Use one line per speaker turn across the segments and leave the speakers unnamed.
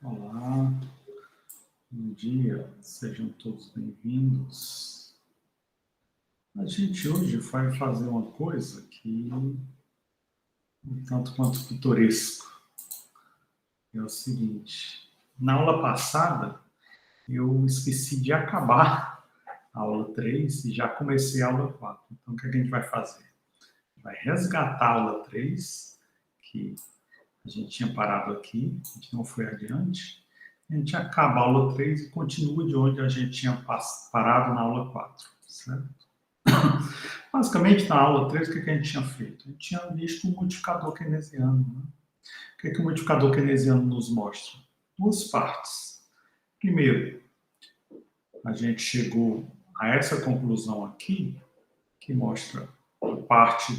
Olá, bom dia, sejam todos bem-vindos. A gente hoje vai fazer uma coisa que um tanto quanto pitoresco. É o seguinte, na aula passada eu esqueci de acabar a aula 3 e já comecei a aula 4. Então o que a gente vai fazer? Vai resgatar a aula 3, que a gente tinha parado aqui, a gente não foi adiante. A gente acaba a aula 3 e continua de onde a gente tinha parado na aula 4, certo? Basicamente, na aula 3, o que a gente tinha feito? A gente tinha visto o modificador keynesiano. Né? O que o modificador keynesiano nos mostra? Duas partes. Primeiro, a gente chegou a essa conclusão aqui, que mostra a parte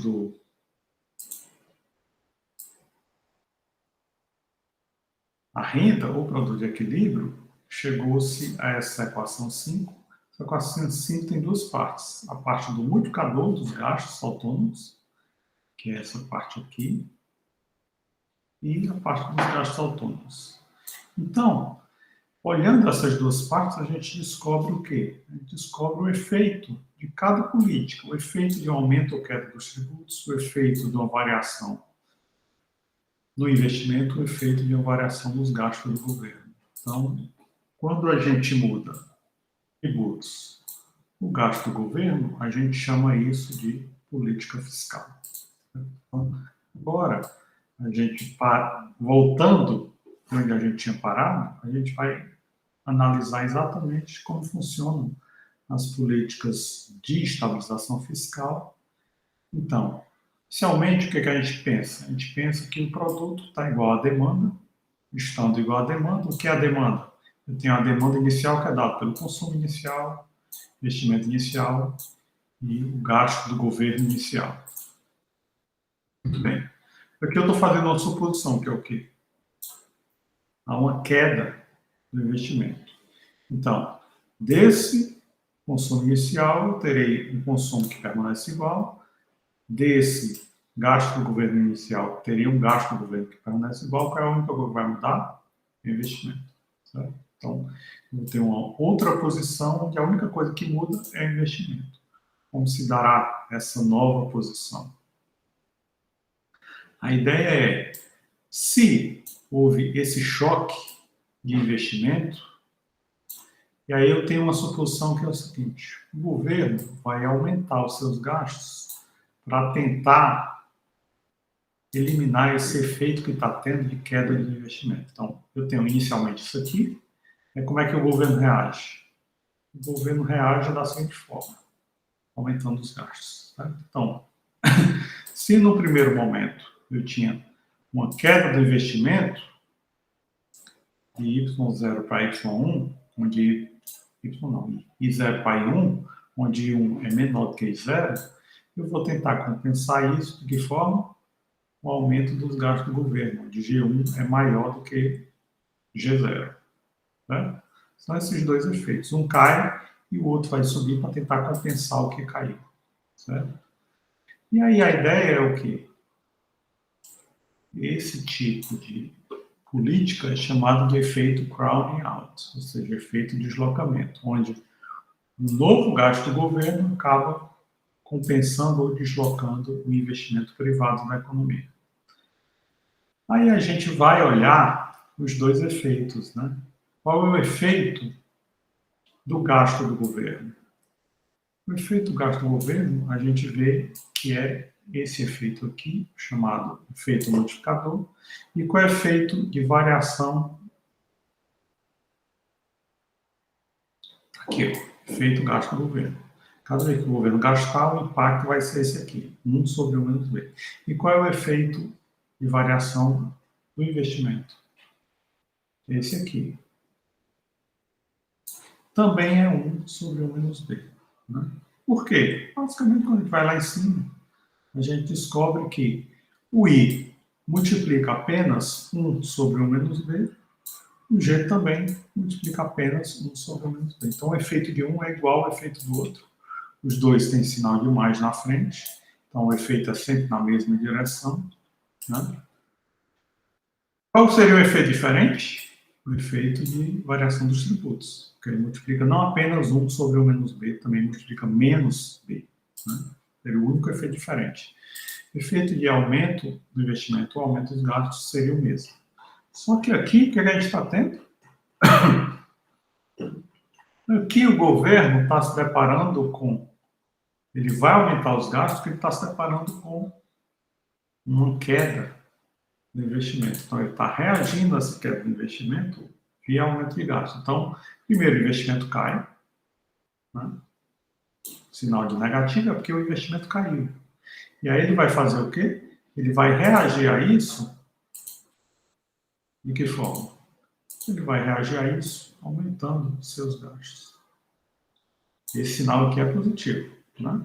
a renda ou produto de equilíbrio, chegou-se a essa equação 5. Essa equação 5 tem duas partes. A parte do multiplicador dos gastos autônomos, que é essa parte aqui, e a parte dos gastos autônomos. Então, olhando essas duas partes, a gente descobre o quê? A gente descobre o efeito de cada política, o efeito de um aumento ou queda dos tributos, o efeito de uma variação no investimento, o efeito de uma variação nos gastos do governo. Então, quando a gente muda tributos, o gasto do governo, a gente chama isso de política fiscal. Então, agora, a gente voltando onde a gente tinha parado, a gente vai analisar exatamente como funcionam as políticas de estabilização fiscal. Então, inicialmente, o que a gente pensa? A gente pensa que o produto está igual à demanda, estando igual à demanda. O que é a demanda? Eu tenho a demanda inicial, que é dada pelo consumo inicial, investimento inicial e o gasto do governo inicial. Muito bem. Aqui eu estou fazendo uma suposição, que é o quê? Há uma queda do investimento. Então, desse consumo inicial, eu terei um consumo que permanece igual. Desse gasto do governo inicial, teria um gasto do governo que permanece igual. Qual é a única coisa que vai mudar? O investimento. Certo? Então, eu vou ter uma outra posição onde a única coisa que muda é o investimento. Como se dará essa nova posição? A ideia é, se houve esse choque de investimento, e aí eu tenho uma suposição que é o seguinte: o governo vai aumentar os seus gastos para tentar eliminar esse efeito que está tendo de queda de investimento. Então, eu tenho inicialmente isso aqui. Como é que o governo reage? O governo reage da seguinte forma: aumentando os gastos. Tá? Então, se no primeiro momento eu tinha uma queda do investimento de y0 para y1, onde i0 para i1, onde i1 é menor do que i0, eu vou tentar compensar isso de que forma? O aumento dos gastos do governo, onde G1 é maior do que G0. Né? São esses dois efeitos. Um cai e o outro vai subir para tentar compensar o que caiu. Certo? E aí a ideia é o quê? Esse tipo de política é chamado de efeito crowding out, ou seja, efeito deslocamento, onde um novo gasto do governo acaba compensando ou deslocando o investimento privado na economia. Aí a gente vai olhar os dois efeitos, né? Qual é o efeito do gasto do governo? O efeito do gasto do governo, a gente vê que é esse efeito aqui, chamado efeito multiplicador, e qual é o efeito de variação? Aqui, ó, efeito gasto do governo. Cada vez que o governo gastar, o impacto vai ser esse aqui, 1 sobre 1 menos B. E qual é o efeito de variação do investimento? Esse aqui. Também é 1 sobre 1 menos B. Né? Por quê? Basicamente, quando a gente vai lá em cima, a gente descobre que o I multiplica apenas 1 sobre 1 menos B, o G também multiplica apenas 1 sobre 1 menos B. Então, o efeito de um é igual ao efeito do outro. Os dois têm sinal de mais na frente, então o efeito é sempre na mesma direção. Né? Qual seria o efeito diferente? O efeito de variação dos tributos, que ele multiplica não apenas 1 sobre o menos b, também multiplica menos b. Né? Seria o único efeito diferente. O efeito de aumento do investimento ou aumento dos gastos seria o mesmo. Só que aqui, o que a gente está tendo? Aqui o governo está se deparando com... Ele vai aumentar os gastos porque ele está se deparando com uma queda do investimento. Então, ele está reagindo a essa queda do investimento via aumento de gasto. Então, primeiro, o investimento cai, né? Sinal de negativo é porque o investimento caiu. E aí ele vai fazer o quê? Ele vai reagir a isso de que forma? Ele vai reagir a isso aumentando seus gastos. Esse sinal aqui é positivo, né?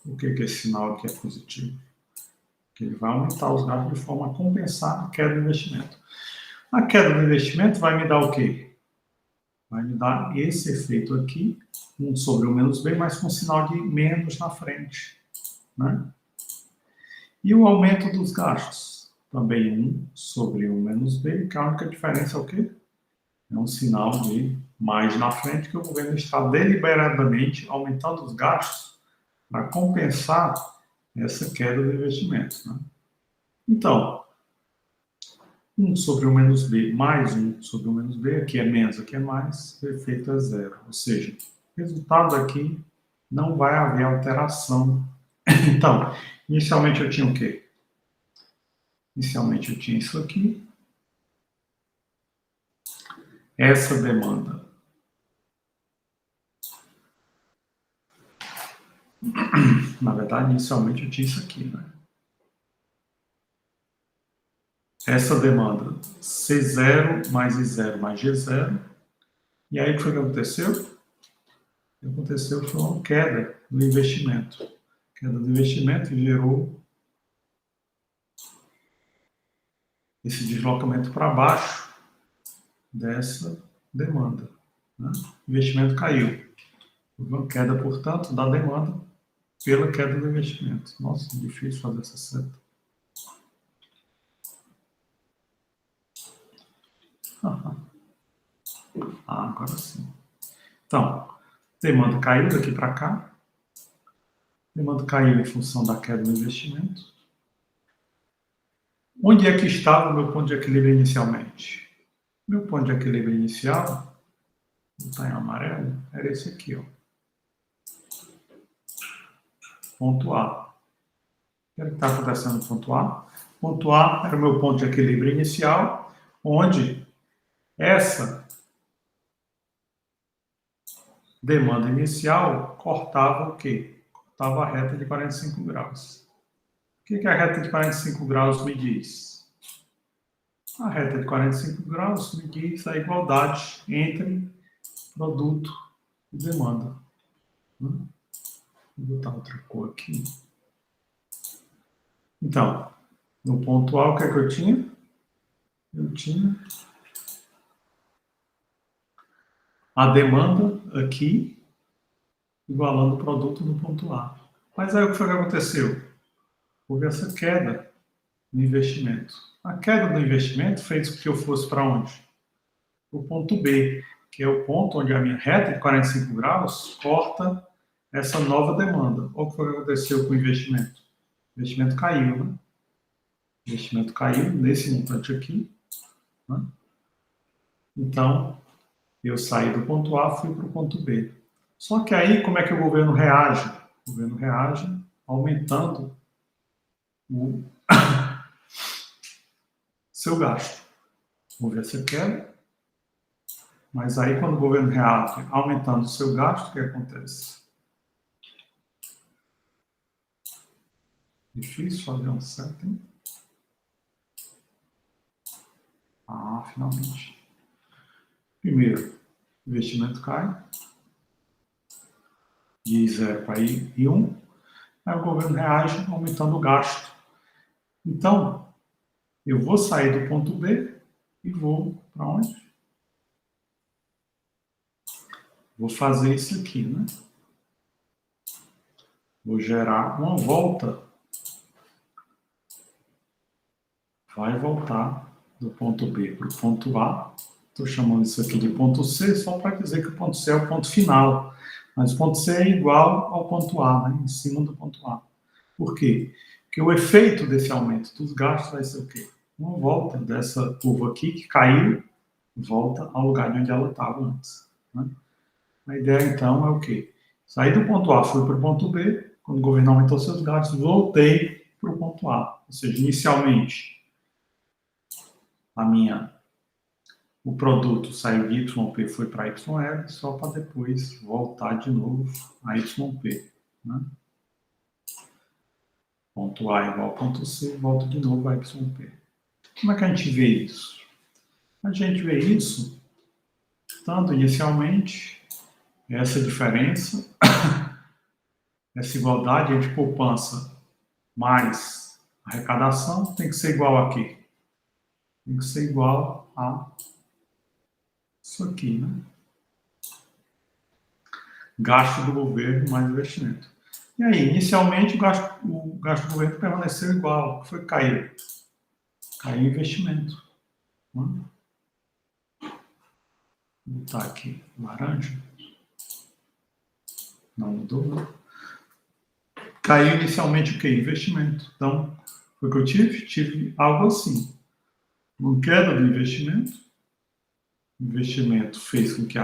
O que esse sinal aqui é positivo? Que ele vai aumentar os gastos de forma a compensar a queda do investimento. A queda do investimento vai me dar o quê? Vai me dar esse efeito aqui, 1 sobre o menos b, mas com sinal de menos na frente, né? E o aumento dos gastos? Também 1 sobre 1 menos b, que a única diferença é o quê? É um sinal de mais na frente, que o governo está deliberadamente aumentando os gastos para compensar essa queda do investimento, né? Então, 1 sobre 1 menos b mais 1 sobre 1 menos b, aqui é menos, aqui é mais, o efeito é zero. Ou seja, o resultado aqui não vai haver alteração. Então, inicialmente eu tinha o quê? Inicialmente eu tinha isso aqui. Essa demanda. Na verdade, inicialmente eu tinha isso aqui, né? Essa demanda, C0 mais I0 mais G0. E aí, o que foi que aconteceu? O que aconteceu foi uma queda do investimento. A queda do investimento gerou esse deslocamento para baixo dessa demanda, né? O investimento caiu. Houve uma queda, portanto, da demanda pela queda do investimento. Nossa, difícil fazer essa seta. Agora sim. Então, demanda caiu daqui para cá. Demanda caiu em função da queda do investimento. Onde é que estava o meu ponto de equilíbrio inicialmente? Meu ponto de equilíbrio inicial, está em amarelo, era esse aqui, ó. Ponto A. O que está acontecendo no ponto A? Ponto A era o meu ponto de equilíbrio inicial, onde essa demanda inicial cortava o quê? Cortava a reta de 45 graus. O que a reta de 45 graus me diz? A reta de 45 graus me diz a igualdade entre produto e demanda. Vou botar outra cor aqui. Então, no ponto A, o que é que eu tinha? Eu tinha a demanda aqui igualando o produto no ponto A. Mas aí o que foi que aconteceu? Houve essa queda no investimento. A queda do investimento fez com que eu fosse para onde? Para o ponto B, que é o ponto onde a minha reta de 45 graus corta essa nova demanda. Olha o que foi que aconteceu com o investimento. O investimento caiu, né? O investimento caiu nesse montante aqui, né? Então, eu saí do ponto A, fui para o ponto B. Só que aí, como é que o governo reage? O governo reage aumentando o seu gasto. Houve essa queda, mas aí, quando o governo reage aumentando o seu gasto, o que acontece? Difícil fazer um setting. Finalmente. Primeiro, investimento cai de 0 para I1. Aí o governo reage aumentando o gasto. Então, eu vou sair do ponto B e vou para onde? Vou fazer isso aqui, né? Vou gerar uma volta. Vai voltar do ponto B para o ponto A. Estou chamando isso aqui de ponto C, só para dizer que o ponto C é o ponto final. Mas o ponto C é igual ao ponto A, né? Em cima do ponto A. Por quê? Porque o efeito desse aumento dos gastos vai ser o quê? Uma volta dessa curva aqui, que caiu, volta ao lugar de onde ela estava antes. Né? A ideia, então, é o quê? Saí do ponto A, fui para o ponto B, quando o governo aumentou seus gastos, voltei para o ponto A. Ou seja, inicialmente, o produto saiu de YP, foi para YL, só para depois voltar de novo a YP. Né? Ponto A igual a ponto C, volta de novo a YP. Como é que a gente vê isso? A gente vê isso, tanto inicialmente, essa diferença, essa igualdade entre poupança mais arrecadação, tem que ser igual a quê? Tem que ser igual a isso aqui, né? Gasto do governo mais investimento. E aí, inicialmente, o gasto do governo permaneceu igual. O que foi que caiu? Caiu o investimento. Né? Vou botar aqui laranja. Não mudou, né? Caiu inicialmente o quê? Investimento. Então, foi o que eu tive? Tive algo assim. Uma queda do investimento. O investimento fez com que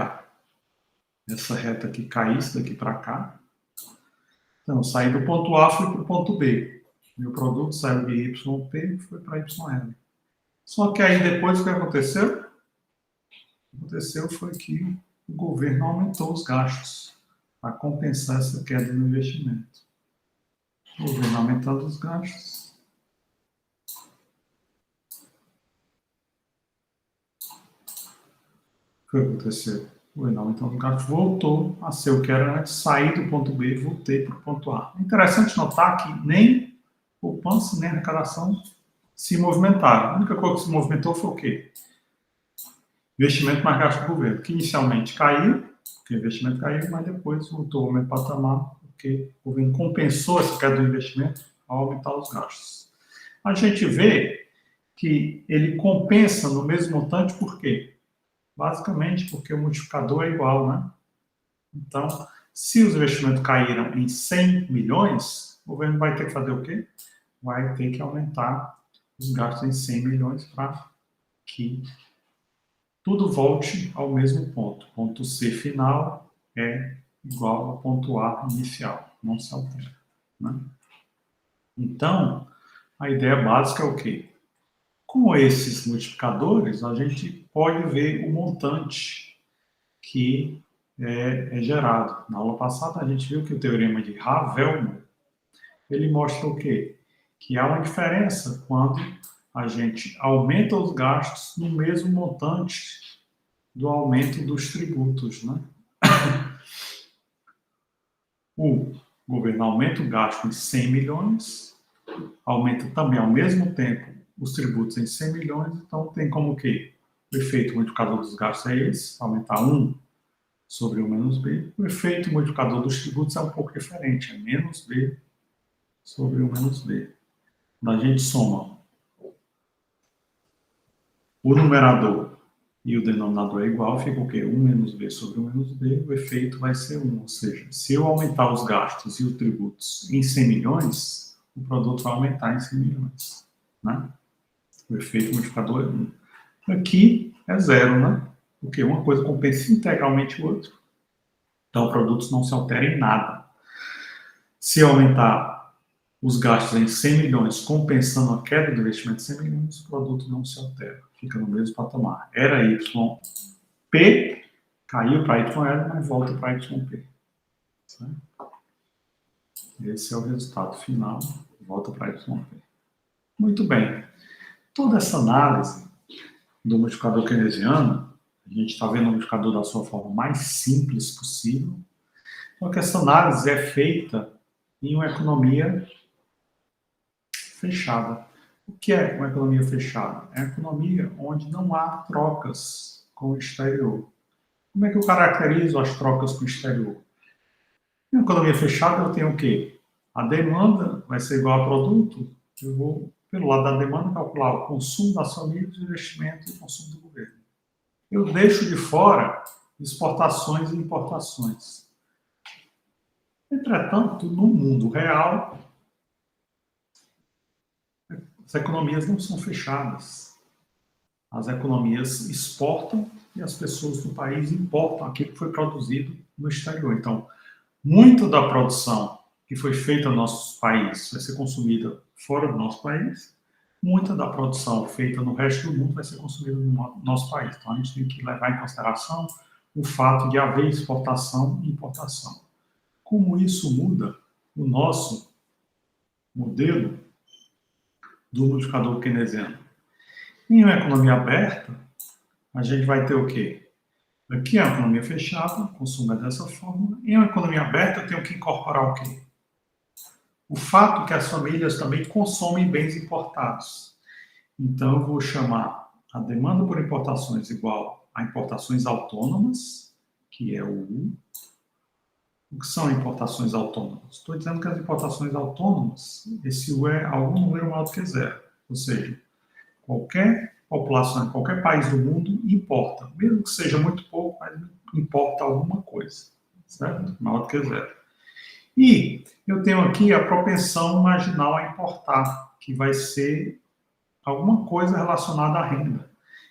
essa reta aqui caísse daqui para cá. Então, eu saí do ponto A, fui para o ponto B. Meu produto saiu de YP e foi para YL. Só que aí depois o que aconteceu? O que aconteceu foi que o governo aumentou os gastos para compensar essa queda no investimento. O governo aumentando os gastos. O que aconteceu? O governo aumentando os gastos voltou a ser o que era antes, saí do ponto B e voltei para o ponto A. É interessante notar que nem poupança nem arrecadação se movimentaram. A única coisa que se movimentou foi o quê? Investimento mais gasto do governo, que inicialmente caiu, porque o investimento caiu, mas depois voltou ao mesmo patamar, porque o governo compensou essa queda do investimento ao aumentar os gastos. A gente vê que ele compensa no mesmo montante, por quê? Basicamente porque o multiplicador é igual, né? Então, se os investimentos caíram em 100 milhões, o governo vai ter que fazer o quê? Vai ter que aumentar os gastos em 100 milhões para que tudo volte ao mesmo ponto. Ponto C final é igual a ponto A inicial, não se altera. Né? Então, a ideia básica é o quê? Com esses multiplicadores, a gente pode ver o montante que é gerado. Na aula passada, a gente viu que o teorema de Havelman, ele mostra o quê? Que há uma diferença quando a gente aumenta os gastos no mesmo montante do aumento dos tributos, né? O governo aumenta o gasto em 100 milhões, aumenta também ao mesmo tempo os tributos em 100 milhões, então tem como que o efeito multiplicador dos gastos é esse, aumentar 1 sobre 1 menos B. O efeito multiplicador dos tributos é um pouco diferente, é menos B sobre 1 menos B. Quando a gente soma o numerador e o denominador é igual, fica o quê? 1 menos B sobre 1 menos B, o efeito vai ser 1. Ou seja, se eu aumentar os gastos e os tributos em 100 milhões, o produto vai aumentar em 100 milhões. Né? O efeito multiplicador é 1. Aqui é 0, né? Porque uma coisa compensa integralmente o outro. Então, produtos não se alteram em nada. Se eu aumentar os gastos em 100 milhões, compensando a queda do investimento de 100 milhões, o produto não se altera. Fica no mesmo patamar. Era YP, caiu para YL, mas volta para YP. Certo? Esse é o resultado final, volta para YP. Muito bem. Toda essa análise do multiplicador keynesiano, a gente está vendo o multiplicador da sua forma mais simples possível, só que essa análise é feita em uma economia fechada. O que é uma economia fechada? É uma economia onde não há trocas com o exterior. Como é que eu caracterizo as trocas com o exterior? Em uma economia fechada eu tenho o quê? A demanda vai ser igual ao produto, eu vou pelo lado da demanda, calcular o consumo das famílias, o investimento e o consumo do governo. Eu deixo de fora exportações e importações. Entretanto, no mundo real, as economias não são fechadas. As economias exportam e as pessoas do país importam aquilo que foi produzido no exterior. Então, muita da produção que foi feita no nosso país vai ser consumida fora do nosso país, muita da produção feita no resto do mundo vai ser consumida no nosso país. Então, a gente tem que levar em consideração o fato de haver exportação e importação. Como isso muda o nosso modelo do multiplicador keynesiano? Em uma economia aberta, a gente vai ter o quê? Aqui é uma economia fechada, o consumo é dessa forma. Em uma economia aberta, eu tenho que incorporar o quê? O fato que as famílias também consomem bens importados. Então, eu vou chamar a demanda por importações igual a importações autônomas, que é o U. O que são importações autônomas? Estou dizendo que as importações autônomas, esse U é algum número maior do que zero. Ou seja, qualquer população, qualquer país do mundo importa. Mesmo que seja muito pouco, mas importa alguma coisa. Certo? Maior do que zero. E eu tenho aqui a propensão marginal a importar, que vai ser alguma coisa relacionada à renda.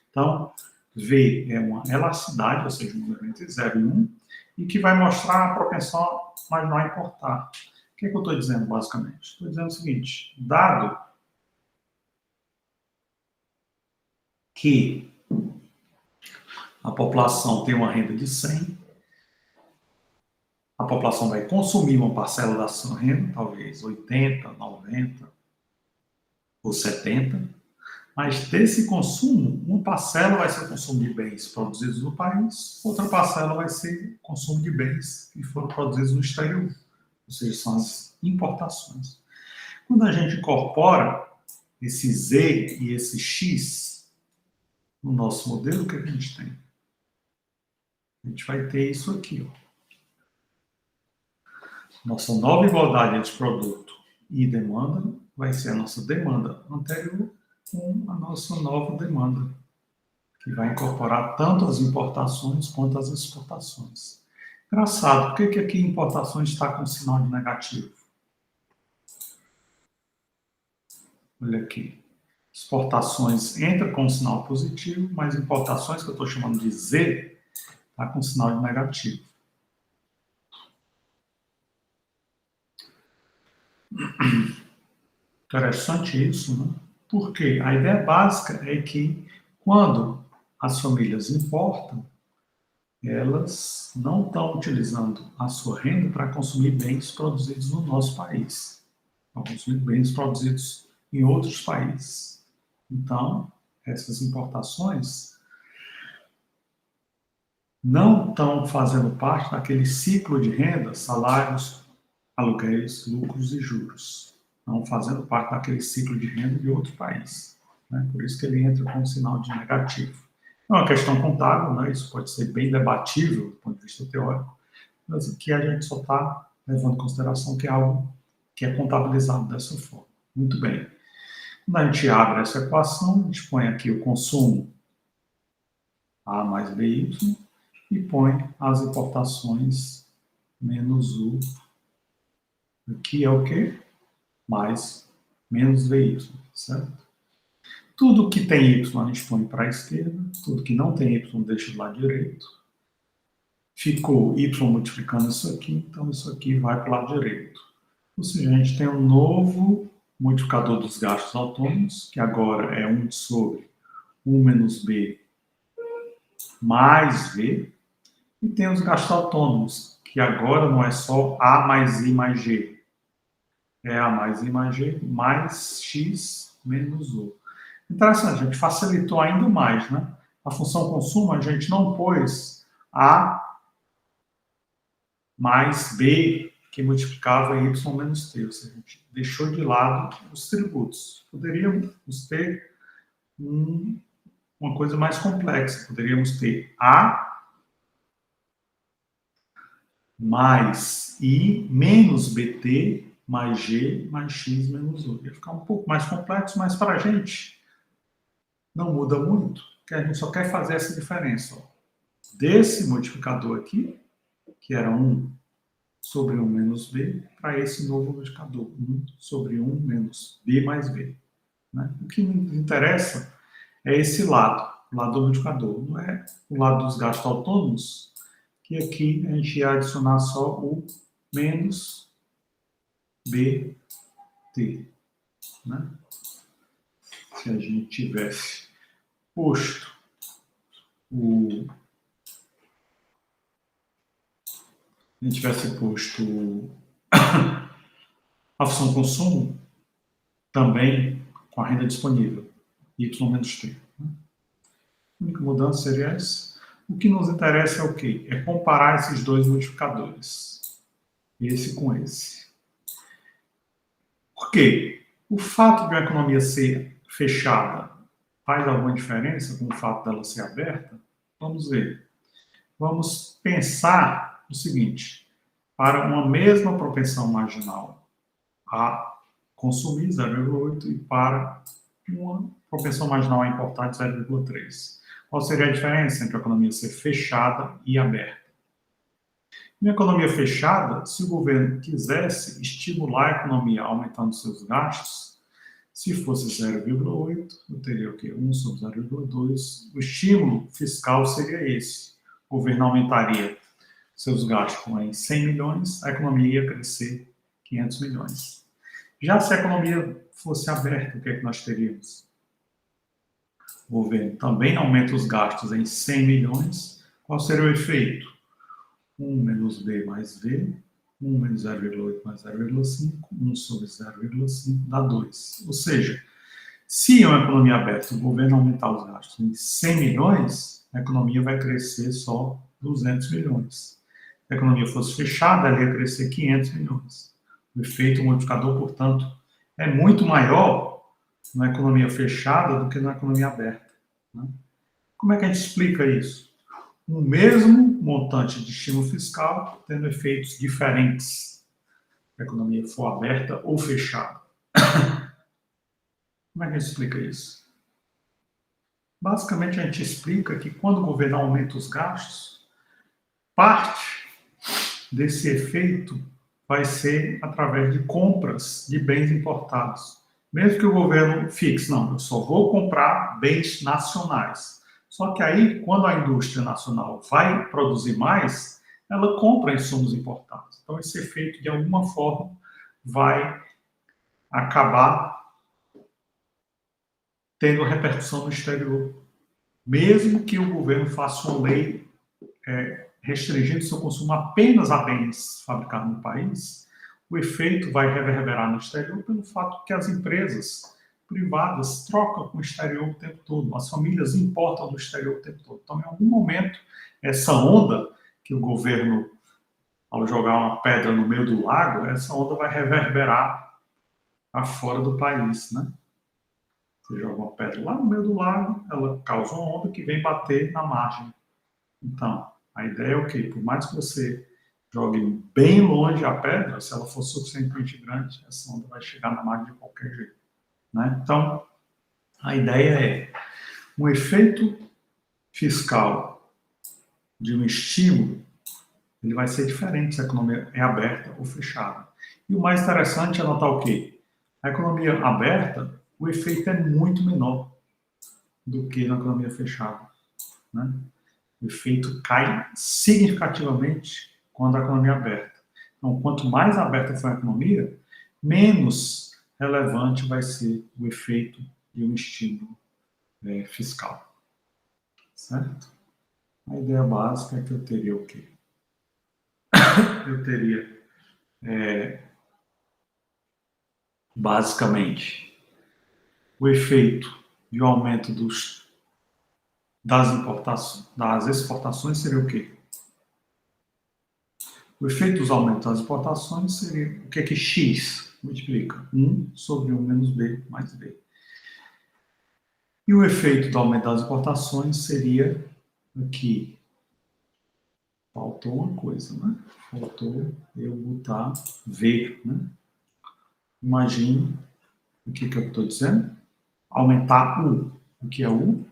Então, V é uma elasticidade, ou seja, um número entre 0 e 1, e que vai mostrar a propensão marginal a importar. O que é que eu estou dizendo, basicamente? Estou dizendo o seguinte, dado que a população tem uma renda de 100, a população vai consumir uma parcela da sua renda, talvez 80, 90 ou 70, mas desse consumo, uma parcela vai ser consumo de bens produzidos no país, outra parcela vai ser consumo de bens que foram produzidos no exterior, ou seja, são as importações. Quando a gente incorpora esse Z e esse X no nosso modelo, o que a gente tem? A gente vai ter isso aqui, ó. Nossa nova igualdade entre produto e demanda vai ser a nossa demanda anterior com a nossa nova demanda, que vai incorporar tanto as importações quanto as exportações. Engraçado, por que aqui importações está com sinal de negativo? Olha aqui. Exportações entra com sinal positivo, mas importações, que eu estou chamando de Z, está com sinal de negativo. Interessante isso, né? Porque a ideia básica é que quando as famílias importam, elas não estão utilizando a sua renda para consumir bens produzidos no nosso país. Estão consumindo bens produzidos em outros países. Então, essas importações não estão fazendo parte daquele ciclo de renda, salários, aluguéis, lucros e juros. Não fazendo parte daquele ciclo de renda de outro país. Né? Por isso que ele entra com um sinal de negativo. É uma questão contábil, né? Isso pode ser bem debatível do ponto de vista teórico, mas aqui a gente só está levando em consideração que é algo que é contabilizado dessa forma. Muito bem. Quando a gente abre essa equação, a gente põe aqui o consumo A mais BY e põe as importações menos U, que é o quê? Mais menos VY, certo? Tudo que tem Y a gente põe para a esquerda, tudo que não tem Y deixa do lado direito. Ficou Y multiplicando isso aqui, então isso aqui vai para o lado direito. Ou seja, a gente tem um novo multiplicador dos gastos autônomos, que agora é 1 sobre 1 menos B mais V, e tem os gastos autônomos, que agora não é só A mais I mais G, é A mais I mais G mais X menos U. Interessante, a gente facilitou ainda mais, né? A função consumo, a gente não pôs A mais B, que multiplicava Y menos T, ou seja, a gente deixou de lado os tributos. Poderíamos ter uma coisa mais complexa, poderíamos ter A mais I menos BT mais G mais X menos U. Ia ficar um pouco mais complexo, mas para a gente não muda muito, porque a gente só quer fazer essa diferença. Ó. Desse multiplicador aqui, que era 1 sobre 1 menos B, para esse novo multiplicador, 1 sobre 1 menos B mais B. Né? O que nos interessa é esse lado, o lado do multiplicador, não é o lado dos gastos autônomos, que aqui a gente ia adicionar só o menos BT. Né? Se a gente tivesse posto a função consumo também com a renda disponível, y menos t. Né? A única mudança seria essa. O que nos interessa é o quê? É comparar esses dois multiplicadores, esse com esse. Por quê? O fato de uma economia ser fechada faz alguma diferença com o fato dela ser aberta? Vamos ver. Vamos pensar o seguinte: para uma mesma propensão marginal a consumir 0,8 e para uma propensão marginal a importar de 0,3. Qual seria a diferença entre a economia ser fechada e aberta? Em uma economia fechada, se o governo quisesse estimular a economia aumentando seus gastos, se fosse 0,8, eu teria o quê? 1 sobre 0,2. O estímulo fiscal seria esse. O governo aumentaria seus gastos em 100 milhões, a economia ia crescer 500 milhões. Já se a economia fosse aberta, o que é que nós teríamos? O governo também aumenta os gastos em 100 milhões. Qual seria o efeito? 1 menos B mais V, 1 menos 0,8 mais 0,5, 1 sobre 0,5 dá 2. Ou seja, se é uma economia aberta, o governo aumentar os gastos em 100 milhões, a economia vai crescer só 200 milhões. Se a economia fosse fechada, ela ia crescer 500 milhões. O efeito multiplicador, portanto, é muito maior na economia fechada do que na economia aberta. Né? Como é que a gente explica isso? O mesmo montante de estímulo fiscal tendo efeitos diferentes, se a economia for aberta ou fechada. Como é que a gente explica isso? Basicamente, a gente explica que quando o governo aumenta os gastos, parte desse efeito vai ser através de compras de bens importados. Mesmo que o governo fixe, não, eu só vou comprar bens nacionais. Só que aí, quando a indústria nacional vai produzir mais, ela compra insumos importados. Então, esse efeito, de alguma forma, vai acabar tendo repercussão no exterior. Mesmo que o governo faça uma lei restringindo seu consumo apenas a bens fabricados no país, o efeito vai reverberar no exterior pelo fato que as empresas privadas trocam com o exterior o tempo todo, as famílias importam do exterior o tempo todo. Então, em algum momento, essa onda que o governo, ao jogar uma pedra no meio do lago, essa onda vai reverberar para fora do país, né? Você joga uma pedra lá no meio do lago, ela causa uma onda que vem bater na margem. Então, a ideia é o quê? Por mais que você jogue bem longe a pedra, se ela for suficientemente grande, essa onda vai chegar na margem de qualquer jeito. Né? Então, a ideia é um efeito fiscal de um estímulo, ele vai ser diferente se a economia é aberta ou fechada. E o mais interessante é notar o quê? A economia aberta, o efeito é muito menor do que na economia fechada. Né? O efeito cai significativamente quando a economia é aberta. Então, quanto mais aberta for a economia, menos relevante vai ser o efeito de um estímulo fiscal. Certo? A ideia básica é que eu teria o quê? Eu teria, basicamente, o efeito de um aumento das exportações seria o quê? O efeito dos aumentos das exportações seria o que é que X multiplica? 1 sobre 1 menos B mais B. E o efeito do aumento das exportações seria aqui. Faltou uma coisa, né? Faltou eu botar V, né? Imagine o que eu estou dizendo. Aumentar U. O que é U?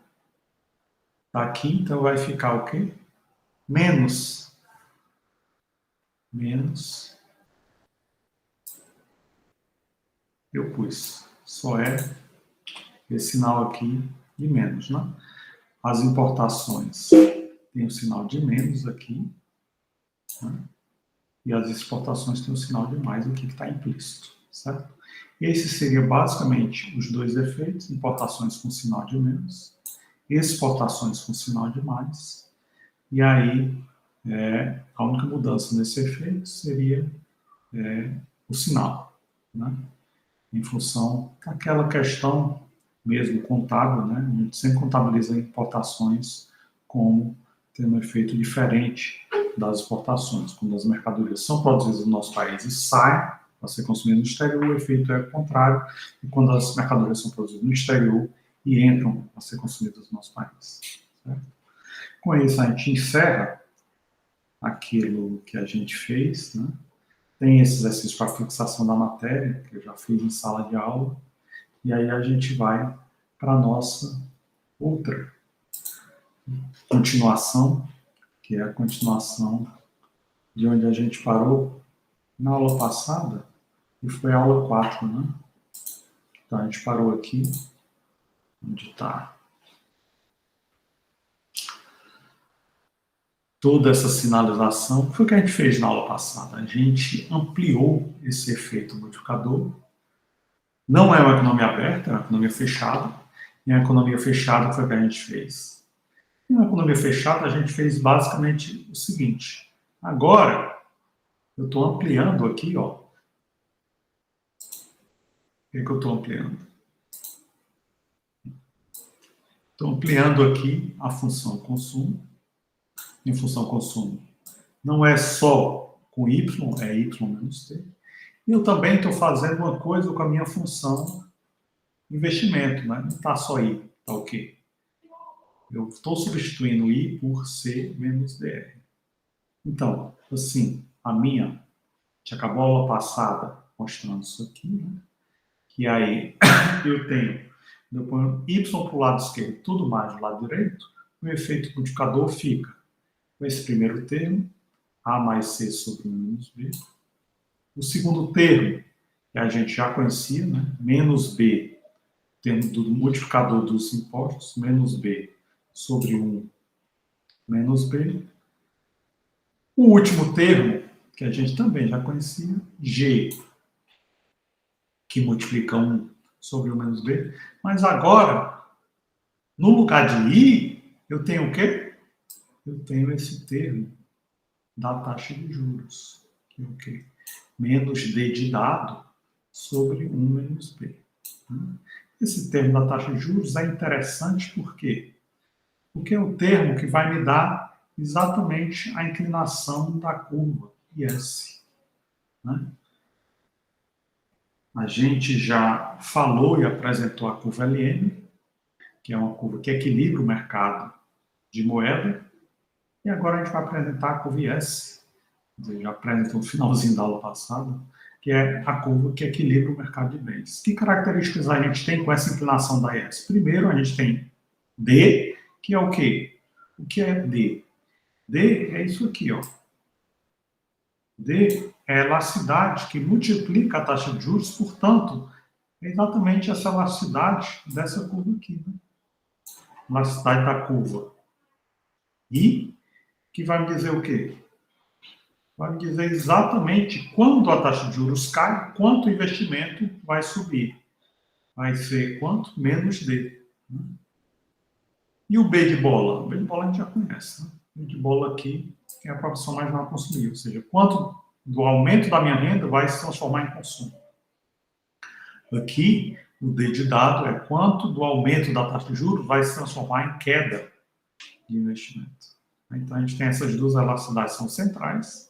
Está aqui, então vai ficar o quê? Menos. Menos. Eu pus. Só é esse sinal aqui de menos, né? As importações tem o sinal de menos aqui, né? E as exportações têm o sinal de mais aqui que está implícito, certo? Esse seria basicamente os dois efeitos: importações com sinal de menos, exportações com sinal de mais. E aí, a única mudança nesse efeito seria o sinal, né? Em função daquela questão mesmo contábil, né? A gente sempre contabiliza importações como tendo um efeito diferente das exportações. Quando as mercadorias são produzidas no nosso país e saem para ser consumidas no exterior, o efeito é o contrário. E quando as mercadorias são produzidas no exterior e entram para ser consumidas no nosso país. Certo? Com isso, a gente encerra aquilo que a gente fez, né? Tem esse exercício para fixação da matéria, que eu já fiz em sala de aula, e aí a gente vai para a nossa outra continuação, que é a continuação de onde a gente parou na aula passada, e foi a aula 4, né? Então a gente parou aqui, onde está toda essa sinalização. Foi o que a gente fez na aula passada. A gente ampliou esse efeito modificador. Não é uma economia aberta, é uma economia fechada. E a economia fechada foi o que a gente fez. E na economia fechada, a gente fez basicamente o seguinte. Agora, eu estou ampliando aqui, ó. O que é que eu estou ampliando? Estou ampliando aqui a função consumo. Em função consumo não é só com Y, é Y menos T. E eu também estou fazendo uma coisa com a minha função investimento, né? Não está só I, está o quê? Eu estou substituindo I por C menos DR. Então, assim, a gente acabou a aula passada mostrando isso aqui, né? Que aí eu ponho Y para o lado esquerdo, tudo mais do lado direito, o efeito multiplicador fica com esse primeiro termo, A mais C sobre 1 menos B. O segundo termo, que a gente já conhecia, né? Menos B, termo do multiplicador dos impostos, menos B sobre 1 menos B. O último termo, que a gente também já conhecia, G, que multiplica 1 sobre 1 menos B. Mas agora, no lugar de I, eu tenho o quê? Eu tenho esse termo da taxa de juros, que é o quê? Menos D de dado sobre 1 menos B. Esse termo da taxa de juros é interessante por quê? Porque é o termo que vai me dar exatamente a inclinação da curva IS. Né? A gente já falou e apresentou a curva LM, que é uma curva que equilibra o mercado de moeda, e agora a gente vai apresentar a curva IS, já apresentou no finalzinho da aula passada, que é a curva que equilibra o mercado de bens. Que características a gente tem com essa inclinação da IS? Primeiro, a gente tem D, que é o quê? O que é D? D é isso aqui, ó. D é a elasticidade que multiplica a taxa de juros, portanto, é exatamente essa elasticidade dessa curva aqui. Né? Elasticidade da curva I, que vai me dizer o quê? Vai me dizer exatamente quando a taxa de juros cai, quanto o investimento vai subir. Vai ser quanto? Menos D. Né? E o B de bola? O B de bola a gente já conhece. Né? O B de bola aqui é a proporção marginal consumível, ou seja, quanto do aumento da minha renda vai se transformar em consumo. Aqui, o D de dado é quanto do aumento da taxa de juros vai se transformar em queda de investimento. Então, a gente tem essas duas elasticidades são centrais,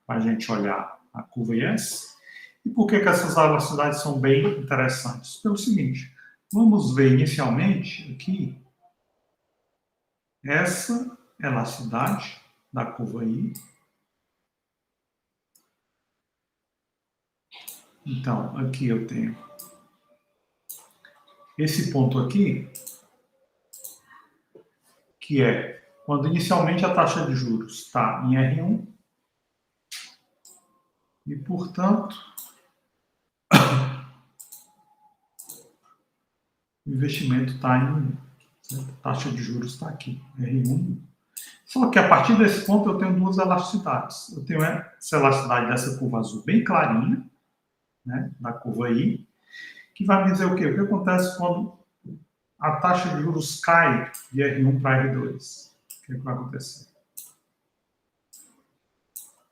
para a gente olhar a curva IS. E por que essas elasticidades são bem interessantes? Pelo seguinte, vamos ver inicialmente aqui essa elasticidade da curva I. Então, aqui eu tenho esse ponto aqui, que é quando inicialmente a taxa de juros está em R1, e, portanto, o investimento está em 1. A taxa de juros está aqui, R1. Só que a partir desse ponto eu tenho duas elasticidades. Eu tenho essa elasticidade dessa curva azul bem clarinha, né, da curva I, que vai me dizer o quê? O que acontece quando a taxa de juros cai de R1 para R2? O que vai acontecer?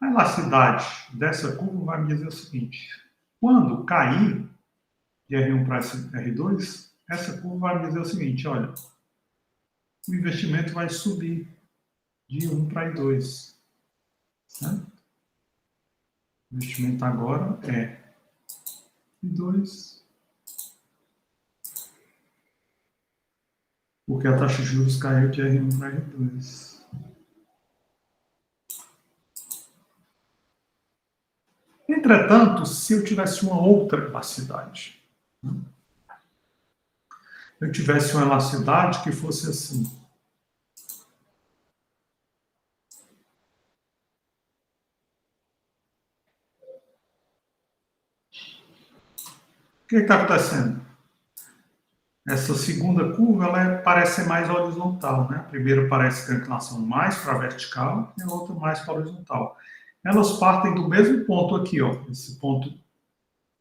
A elasticidade dessa curva vai me dizer o seguinte: quando cair de R1 para R2, essa curva vai me dizer o seguinte: olha, o investimento vai subir de 1 para R2. Certo? O investimento agora é R2, porque a taxa de juros caiu de R1 para R2. Entretanto, se eu tivesse uma outra elasticidade, eu tivesse uma elasticidade que fosse assim. O que está acontecendo? Essa segunda curva parece ser mais horizontal, né? A primeira parece ter uma inclinação mais para a vertical e a outra mais para a horizontal. Elas partem do mesmo ponto aqui, ó, esse ponto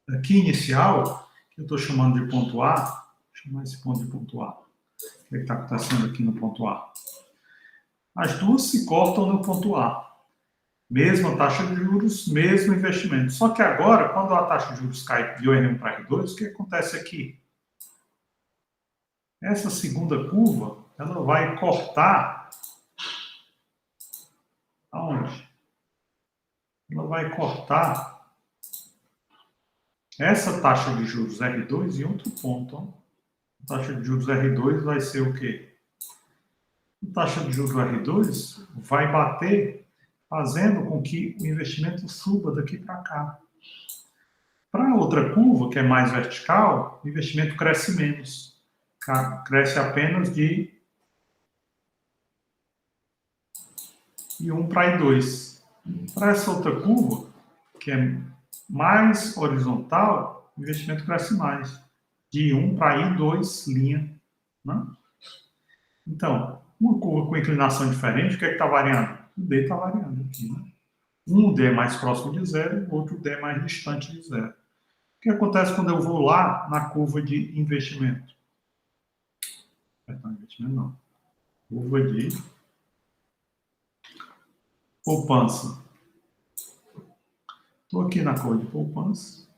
aqui inicial, que eu estou chamando de ponto A. Vou chamar esse ponto de ponto A. O que está acontecendo aqui no ponto A? As duas se cortam no ponto A. Mesma taxa de juros, mesmo investimento. Só que agora, quando a taxa de juros cai de R1 para R2, o que acontece aqui? Essa segunda curva, ela vai cortar aonde? Ela vai cortar essa taxa de juros R2 em outro ponto. Ó. A taxa de juros R2 vai ser o quê? A taxa de juros R2 vai bater fazendo com que o investimento suba daqui para cá. Para a outra curva, que é mais vertical, o investimento cresce menos. Cresce apenas de 1 para I2. Para essa outra curva, que é mais horizontal, o investimento cresce mais. De 1 para I2 linha. Né? Então, uma curva com inclinação diferente, o que é que está variando? O D está variando aqui. Né? Um D é mais próximo de zero, o outro D é mais distante de zero. O que acontece quando eu vou lá na curva de investimento? Perdão, investimento não. Curva de poupança. Estou aqui na curva de poupança.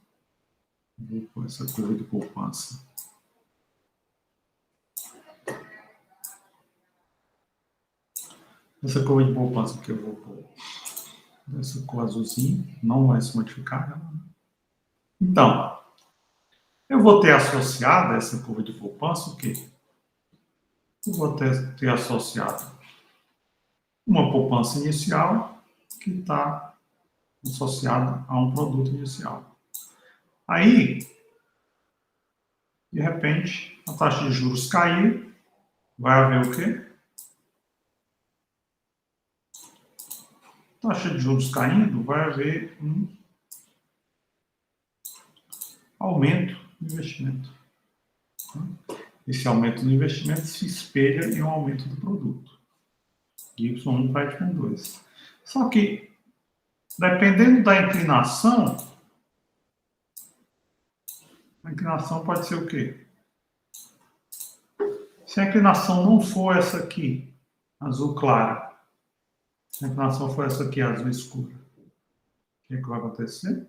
Vou pôr essa curva de poupança. Essa curva de poupança que eu vou pôr. Essa cor azulzinha não vai se modificar. Então, eu vou ter associado a essa curva de poupança o quê? Eu vou ter associado uma poupança inicial que está associada a um produto inicial. Aí, de repente, a taxa de juros caiu, vai haver o quê? Taxa de juros caindo, vai haver um aumento no investimento. Esse aumento no investimento se espelha em um aumento do produto. De Y1 para Y2. Só que, dependendo da inclinação, a inclinação pode ser o quê? Se a inclinação não for essa aqui, azul clara, se a inclinação for essa aqui, azul escura, o que é que vai acontecer?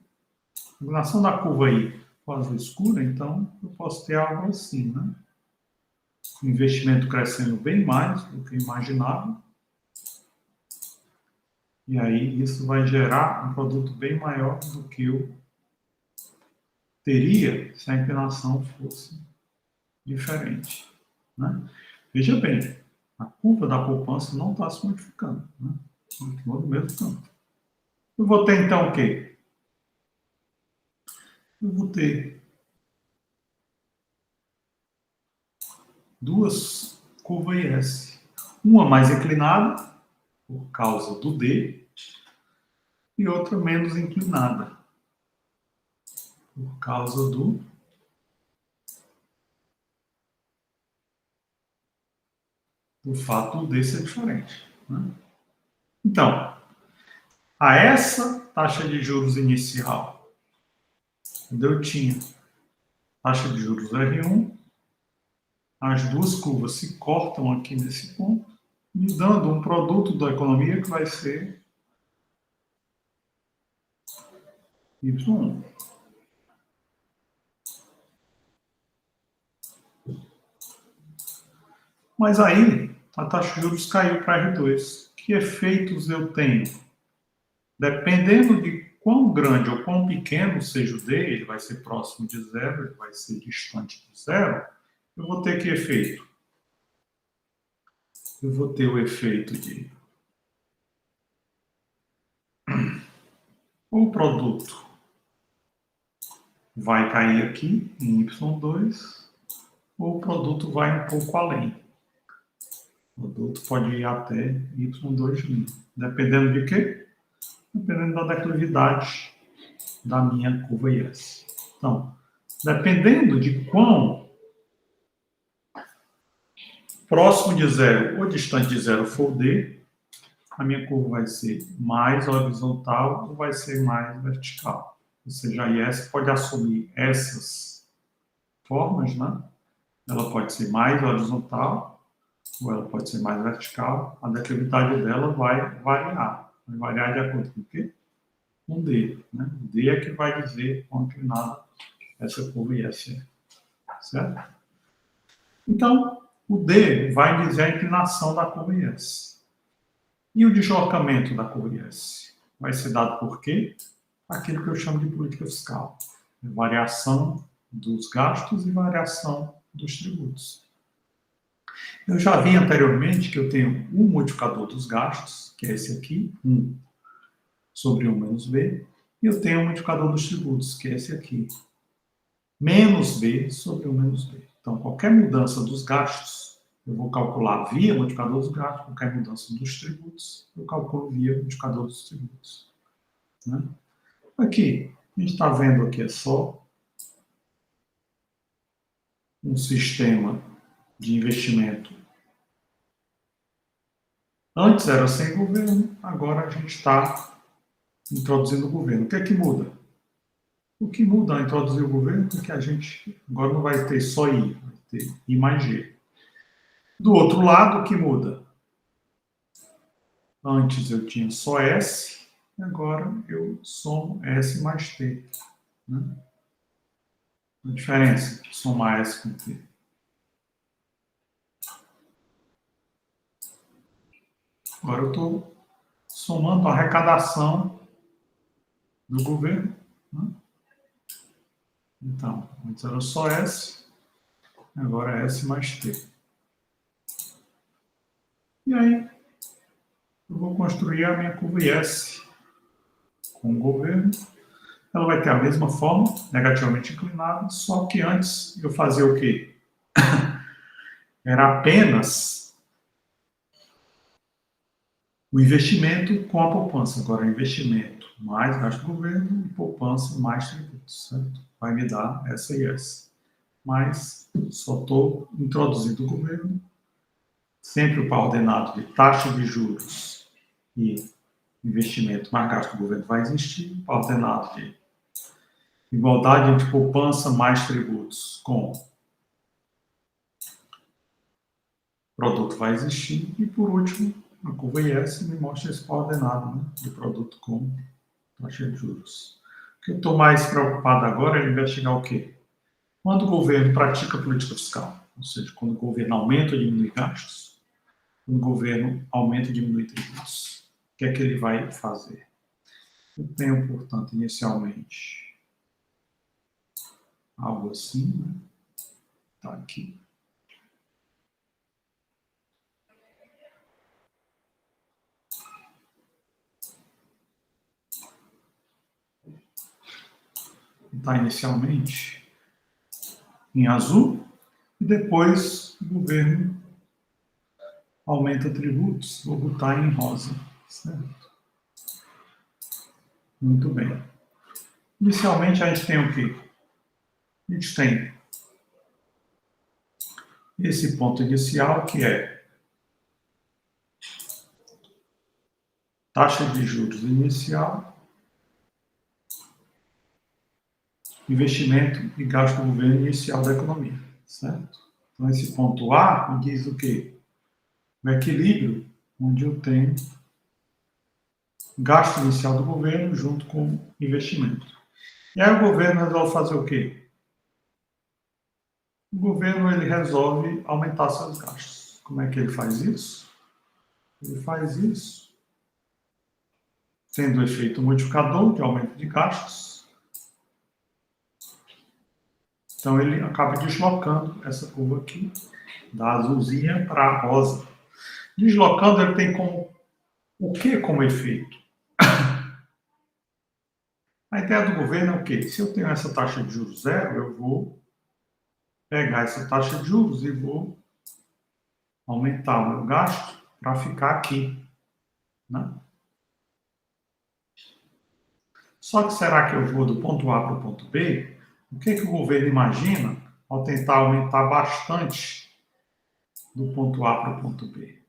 A inclinação da curva aí for azul escura, então eu posso ter algo assim, né? O investimento crescendo bem mais do que eu imaginava. E aí isso vai gerar um produto bem maior do que eu teria se a inclinação fosse diferente. Né? Veja bem, a curva da poupança não está se modificando. Né? Continua no mesmo campo. Eu vou ter então o quê? eu vou ter duas curvas IS. Uma mais inclinada, por causa do D, e outra menos inclinada, por causa do fato do D ser diferente. Né? Então, a essa taxa de juros inicial, quando eu tinha taxa de juros R1, as duas curvas se cortam aqui nesse ponto, me dando um produto da economia que vai ser Y1. Mas aí, a taxa de juros caiu para R2. Que efeitos eu tenho? Dependendo de quão grande ou quão pequeno seja o D, ele vai ser próximo de zero, ele vai ser distante de zero, eu vou ter que efeito? Eu vou ter o efeito de o produto vai cair aqui em Y2, ou o produto vai um pouco além. O produto pode ir até Y2'. Dependendo de quê? Dependendo da declividade da minha curva IS. Então, dependendo de quão próximo de zero ou distante de zero for o D, a minha curva vai ser mais horizontal ou vai ser mais vertical. Ou seja, a IS pode assumir essas formas, né? Ela pode ser mais horizontal ou ela pode ser mais vertical. A declividade dela vai variar. Vai variar de acordo com o quê? Com o D. Né? O D é que vai dizer quão inclinada essa curva IS é. Certo? Então, o D vai dizer a inclinação da curva IS. E o deslocamento da curva IS? Vai ser dado por quê? Aquilo que eu chamo de política fiscal. Variação dos gastos e variação dos tributos. Eu já vi anteriormente que eu tenho um modificador dos gastos, que é esse aqui, 1 sobre 1 menos B, e eu tenho um modificador dos tributos, que é esse aqui, menos B sobre 1 menos B. Então, qualquer mudança dos gastos, eu vou calcular via modificador dos gastos, qualquer mudança dos tributos, eu calculo via modificador dos tributos. Né? Aqui, a gente está vendo aqui é só um sistema de investimento. Antes era sem governo, agora a gente está introduzindo o governo. O que é que muda? O que muda ao introduzir o governo é que a gente agora não vai ter só I, vai ter I mais G. Do outro lado, o que muda? Antes eu tinha só S, e agora eu somo S mais T. Né? A diferença de somar S com T. Agora eu estou somando a arrecadação do governo. Né? Então, antes era só S, agora é S mais T. E aí, eu vou construir a minha curva IS com o governo. Ela vai ter a mesma forma, negativamente inclinada, só que antes eu fazia o quê? Era apenas o investimento com a poupança. Agora, investimento mais gasto do governo e poupança mais tributos, certo? Vai me dar essa e essa. Mas só estou introduzindo o governo, sempre o par ordenado de taxa de juros e investimento mais gasto do governo vai existir, o par ordenado de igualdade entre poupança mais tributos com produto vai existir. E, por último, a curva IS me mostra esse par ordenado, né, do produto com taxa de juros. O que eu estou mais preocupado agora é investigar o quê? Quando o governo pratica política fiscal, ou seja, quando o governo aumenta ou diminui gastos, quando o governo aumenta ou diminui tributos, o que é que ele vai fazer? Eu tenho, portanto, inicialmente algo assim, né? Tá aqui. está inicialmente em azul, e depois o governo aumenta tributos, vou botar em rosa, certo? Muito bem. Inicialmente a gente tem o quê? A gente tem esse ponto inicial, que é taxa de juros inicial, investimento e gasto do governo inicial da economia, certo? Então, esse ponto A me diz o quê? O equilíbrio, onde eu tenho gasto inicial do governo junto com investimento. E aí o governo resolve fazer o quê? O governo ele resolve aumentar seus gastos. Como é que ele faz isso? Ele faz isso tendo o efeito multiplicador de aumento de gastos. Então ele acaba deslocando essa curva aqui, da azulzinha para a rosa. Deslocando, ele tem como o que como efeito? A ideia do governo é o quê? Se eu tenho essa taxa de juros zero, eu vou pegar essa taxa de juros e vou aumentar o meu gasto para ficar aqui, né? Só que será que eu vou do ponto A para o ponto B? O que o governo imagina ao tentar aumentar bastante do ponto A para o ponto B?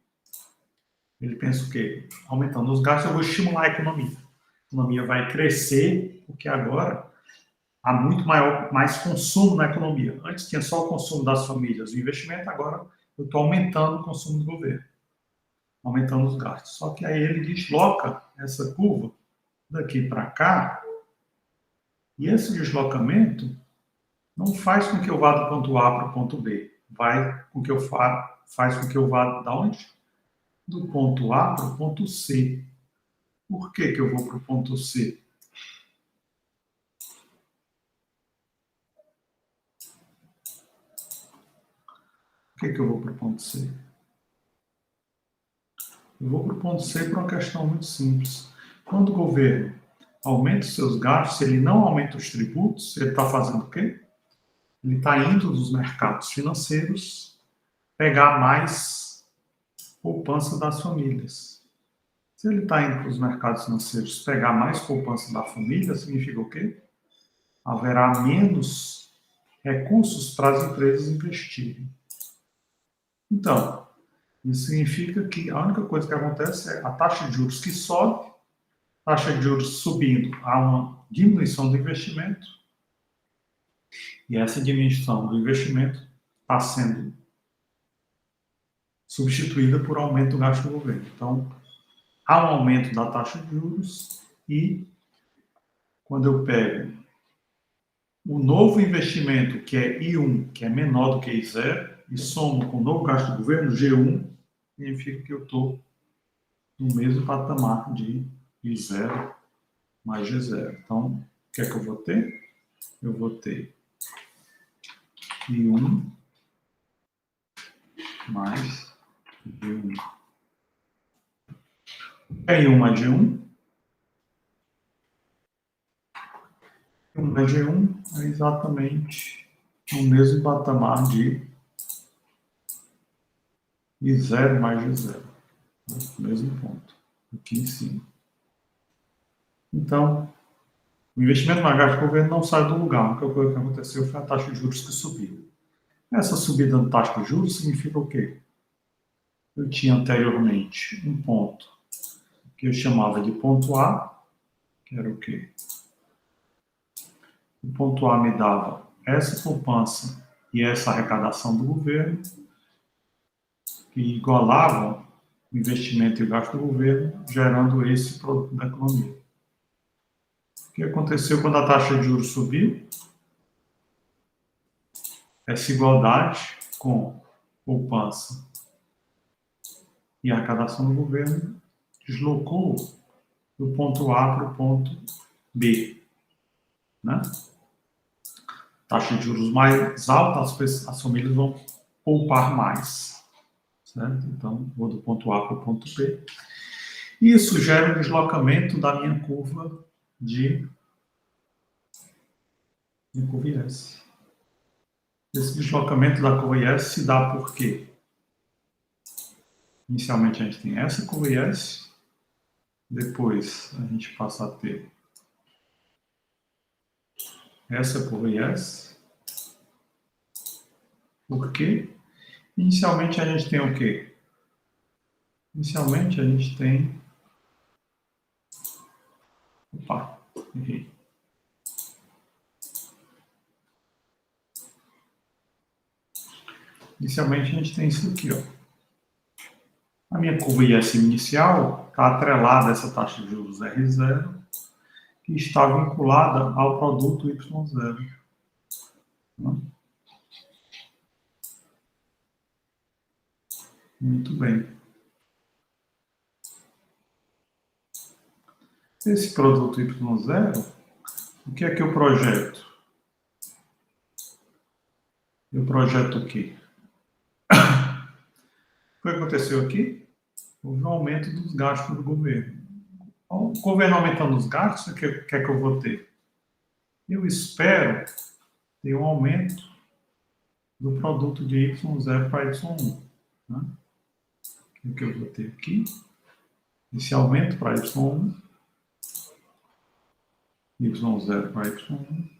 Ele pensa o quê? Aumentando os gastos, eu vou estimular a economia. A economia vai crescer, porque agora há muito mais consumo na economia. Antes tinha só o consumo das famílias, o investimento, agora eu estou aumentando o consumo do governo, aumentando os gastos. Só que aí ele desloca essa curva daqui para cá, e esse deslocamento não faz com que eu vá do ponto A para o ponto B, faz com que eu vá da onde? Do ponto A para o ponto C. Por que eu vou para o ponto C? Por que eu vou para o ponto C? Eu vou para o ponto C por uma questão muito simples. Quando o governo aumenta os seus gastos, se ele não aumenta os tributos, ele está fazendo o quê? Ele está indo dos mercados financeiros pegar mais poupança das famílias. Se ele está indo para os mercados financeiros pegar mais poupança da família, significa o quê? Haverá menos recursos para as empresas investirem. Então, isso significa que a única coisa que acontece é a taxa de juros que sobe, taxa de juros subindo, há uma diminuição do investimento, e essa diminuição do investimento está sendo substituída por aumento do gasto do governo. Então, há um aumento da taxa de juros e, quando eu pego o novo investimento, que é I1, que é menor do que I0, e somo com o novo gasto do governo, G1, significa que eu estou no mesmo patamar de I0 mais G0. Então, o que é que eu vou ter? Eu vou ter I1 mais G1. I1 mais G1. I1 mais G1 é exatamente no mesmo patamar de I0 mais G0. Mesmo ponto, aqui em cima. Então, o investimento mais gasto do governo não sai do lugar. A única coisa que aconteceu foi a taxa de juros que subiu. Essa subida da taxa de juros significa o quê? Eu tinha anteriormente um ponto que eu chamava de ponto A, que era o quê? O ponto A me dava essa poupança e essa arrecadação do governo, que igualavam o investimento e o gasto do governo, gerando esse produto da economia. O que aconteceu quando a taxa de juros subiu? Essa igualdade com poupança e arrecadação do governo deslocou do ponto A para o ponto B, né? Taxa de juros mais alta, as famílias vão poupar mais, certo? Então, vou do ponto A para o ponto B. Isso gera um deslocamento da minha curva de na curva IS. Esse deslocamento da curva IS se dá por quê? Inicialmente a gente tem essa curva IS, depois a gente passa a ter essa curva IS. Por quê? Inicialmente a gente tem o quê? Inicialmente a gente tem... Opa, errei. Inicialmente a gente tem isso aqui, ó. A minha curva IS inicial está atrelada a essa taxa de juros R0, que está vinculada ao produto Y0. Muito bem. Esse produto Y0, o que é que eu projeto? Eu projeto o quê? O que aconteceu aqui? Houve um aumento dos gastos do governo. O governo aumentando os gastos, o que é que eu vou ter? Eu espero ter um aumento do produto de Y0 para Y1. Né? O que eu vou ter aqui? Esse aumento para Y1, Y0 para Y1.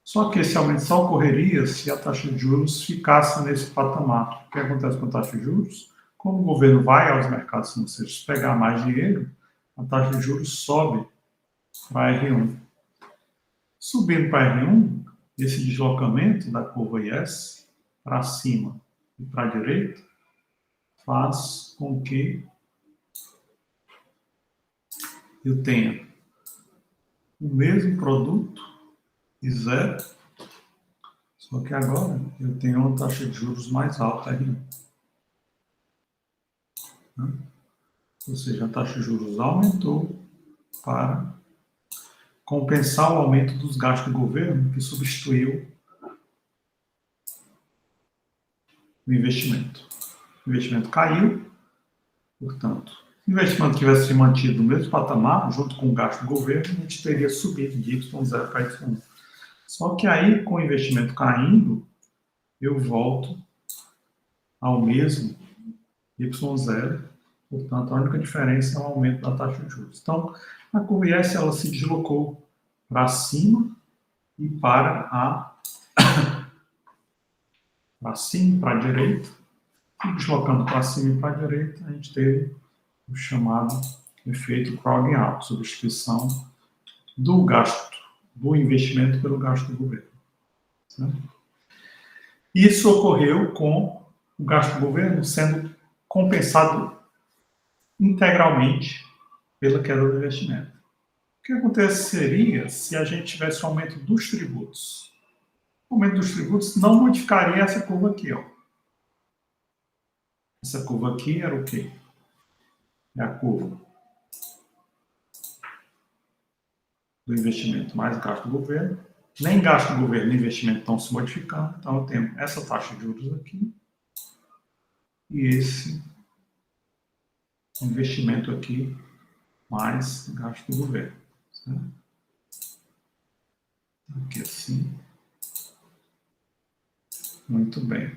Só que esse aumento só ocorreria se a taxa de juros ficasse nesse patamar. O que acontece com a taxa de juros? Como o governo vai aos mercados financeiros pegar mais dinheiro, a taxa de juros sobe para R1. Subindo para R1, esse deslocamento da curva IS para cima e para a direita faz com que eu tenha o mesmo produto e zero, só que agora eu tenho uma taxa de juros mais alta R1. Ou seja, a taxa de juros aumentou para compensar o aumento dos gastos do governo, que substituiu o investimento. O investimento caiu, portanto, se o investimento tivesse se mantido no mesmo patamar, junto com o gasto do governo, a gente teria subido de Y0 para Y1. Só que aí, com o investimento caindo, eu volto ao mesmo Y0, portanto, a única diferença é o aumento da taxa de juros. Então, a curva IS ela se deslocou para cima e para cima e para a direita. E deslocando para cima e para a direita, a gente teve o chamado efeito crowding out, substituição do gasto, do investimento pelo gasto do governo. Certo? Isso ocorreu com o gasto do governo sendo compensado integralmente pela queda do investimento. O que aconteceria se a gente tivesse um aumento dos tributos? O aumento dos tributos não modificaria essa curva aqui, ó. Essa curva aqui era o quê? É a curva do investimento mais gasto do governo. Nem gasto do governo nem investimento estão se modificando. Então, eu tenho essa taxa de juros aqui e esse investimento aqui mais gasto do governo. Certo? Aqui assim. Muito bem.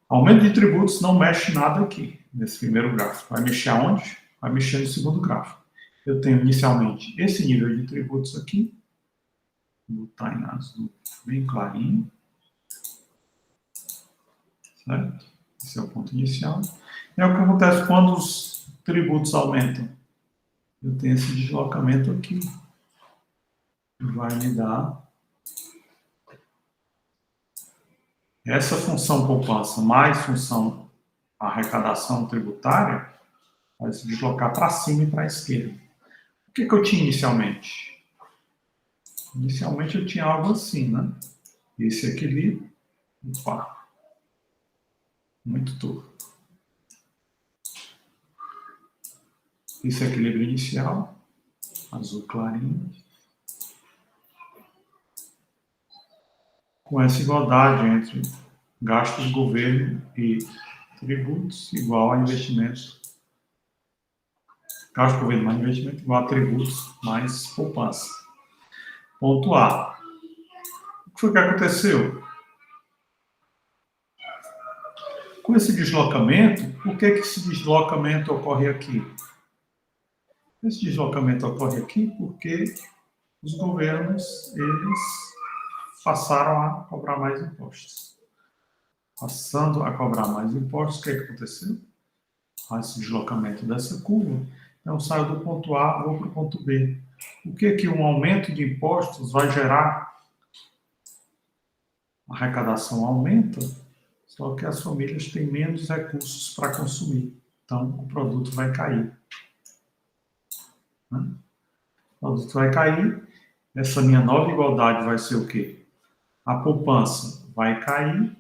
Aumento de tributos não mexe nada aqui, nesse primeiro gráfico. Vai mexer aonde? Vai mexer no segundo gráfico. Eu tenho inicialmente esse nível de tributos aqui. Vou botar em azul bem clarinho. Certo? Esse é o ponto inicial. É o que acontece quando os tributos aumentam. Eu tenho esse deslocamento aqui. Que vai me dar essa função poupança mais função arrecadação tributária vai se deslocar para cima e para a esquerda. O que eu tinha inicialmente? Inicialmente eu tinha algo assim, né? Esse equilíbrio, opa, muito torto. Esse equilíbrio inicial, azul clarinho, com essa igualdade entre gastos do governo e tributos igual a investimentos Gasto do governo mais investimento igual a tributos mais poupança. Ponto A. O que foi que aconteceu? Com esse deslocamento, por que esse deslocamento ocorre aqui? Esse deslocamento ocorre aqui porque os governos, eles passaram a cobrar mais impostos. Passando a cobrar mais impostos, o que aconteceu? Esse deslocamento dessa curva. Então, eu saio do ponto A, vou para o ponto B. O que um aumento de impostos vai gerar? A arrecadação aumenta, só que as famílias têm menos recursos para consumir. Então, o produto vai cair. O produto vai cair. Essa minha nova igualdade vai ser o quê? A poupança vai cair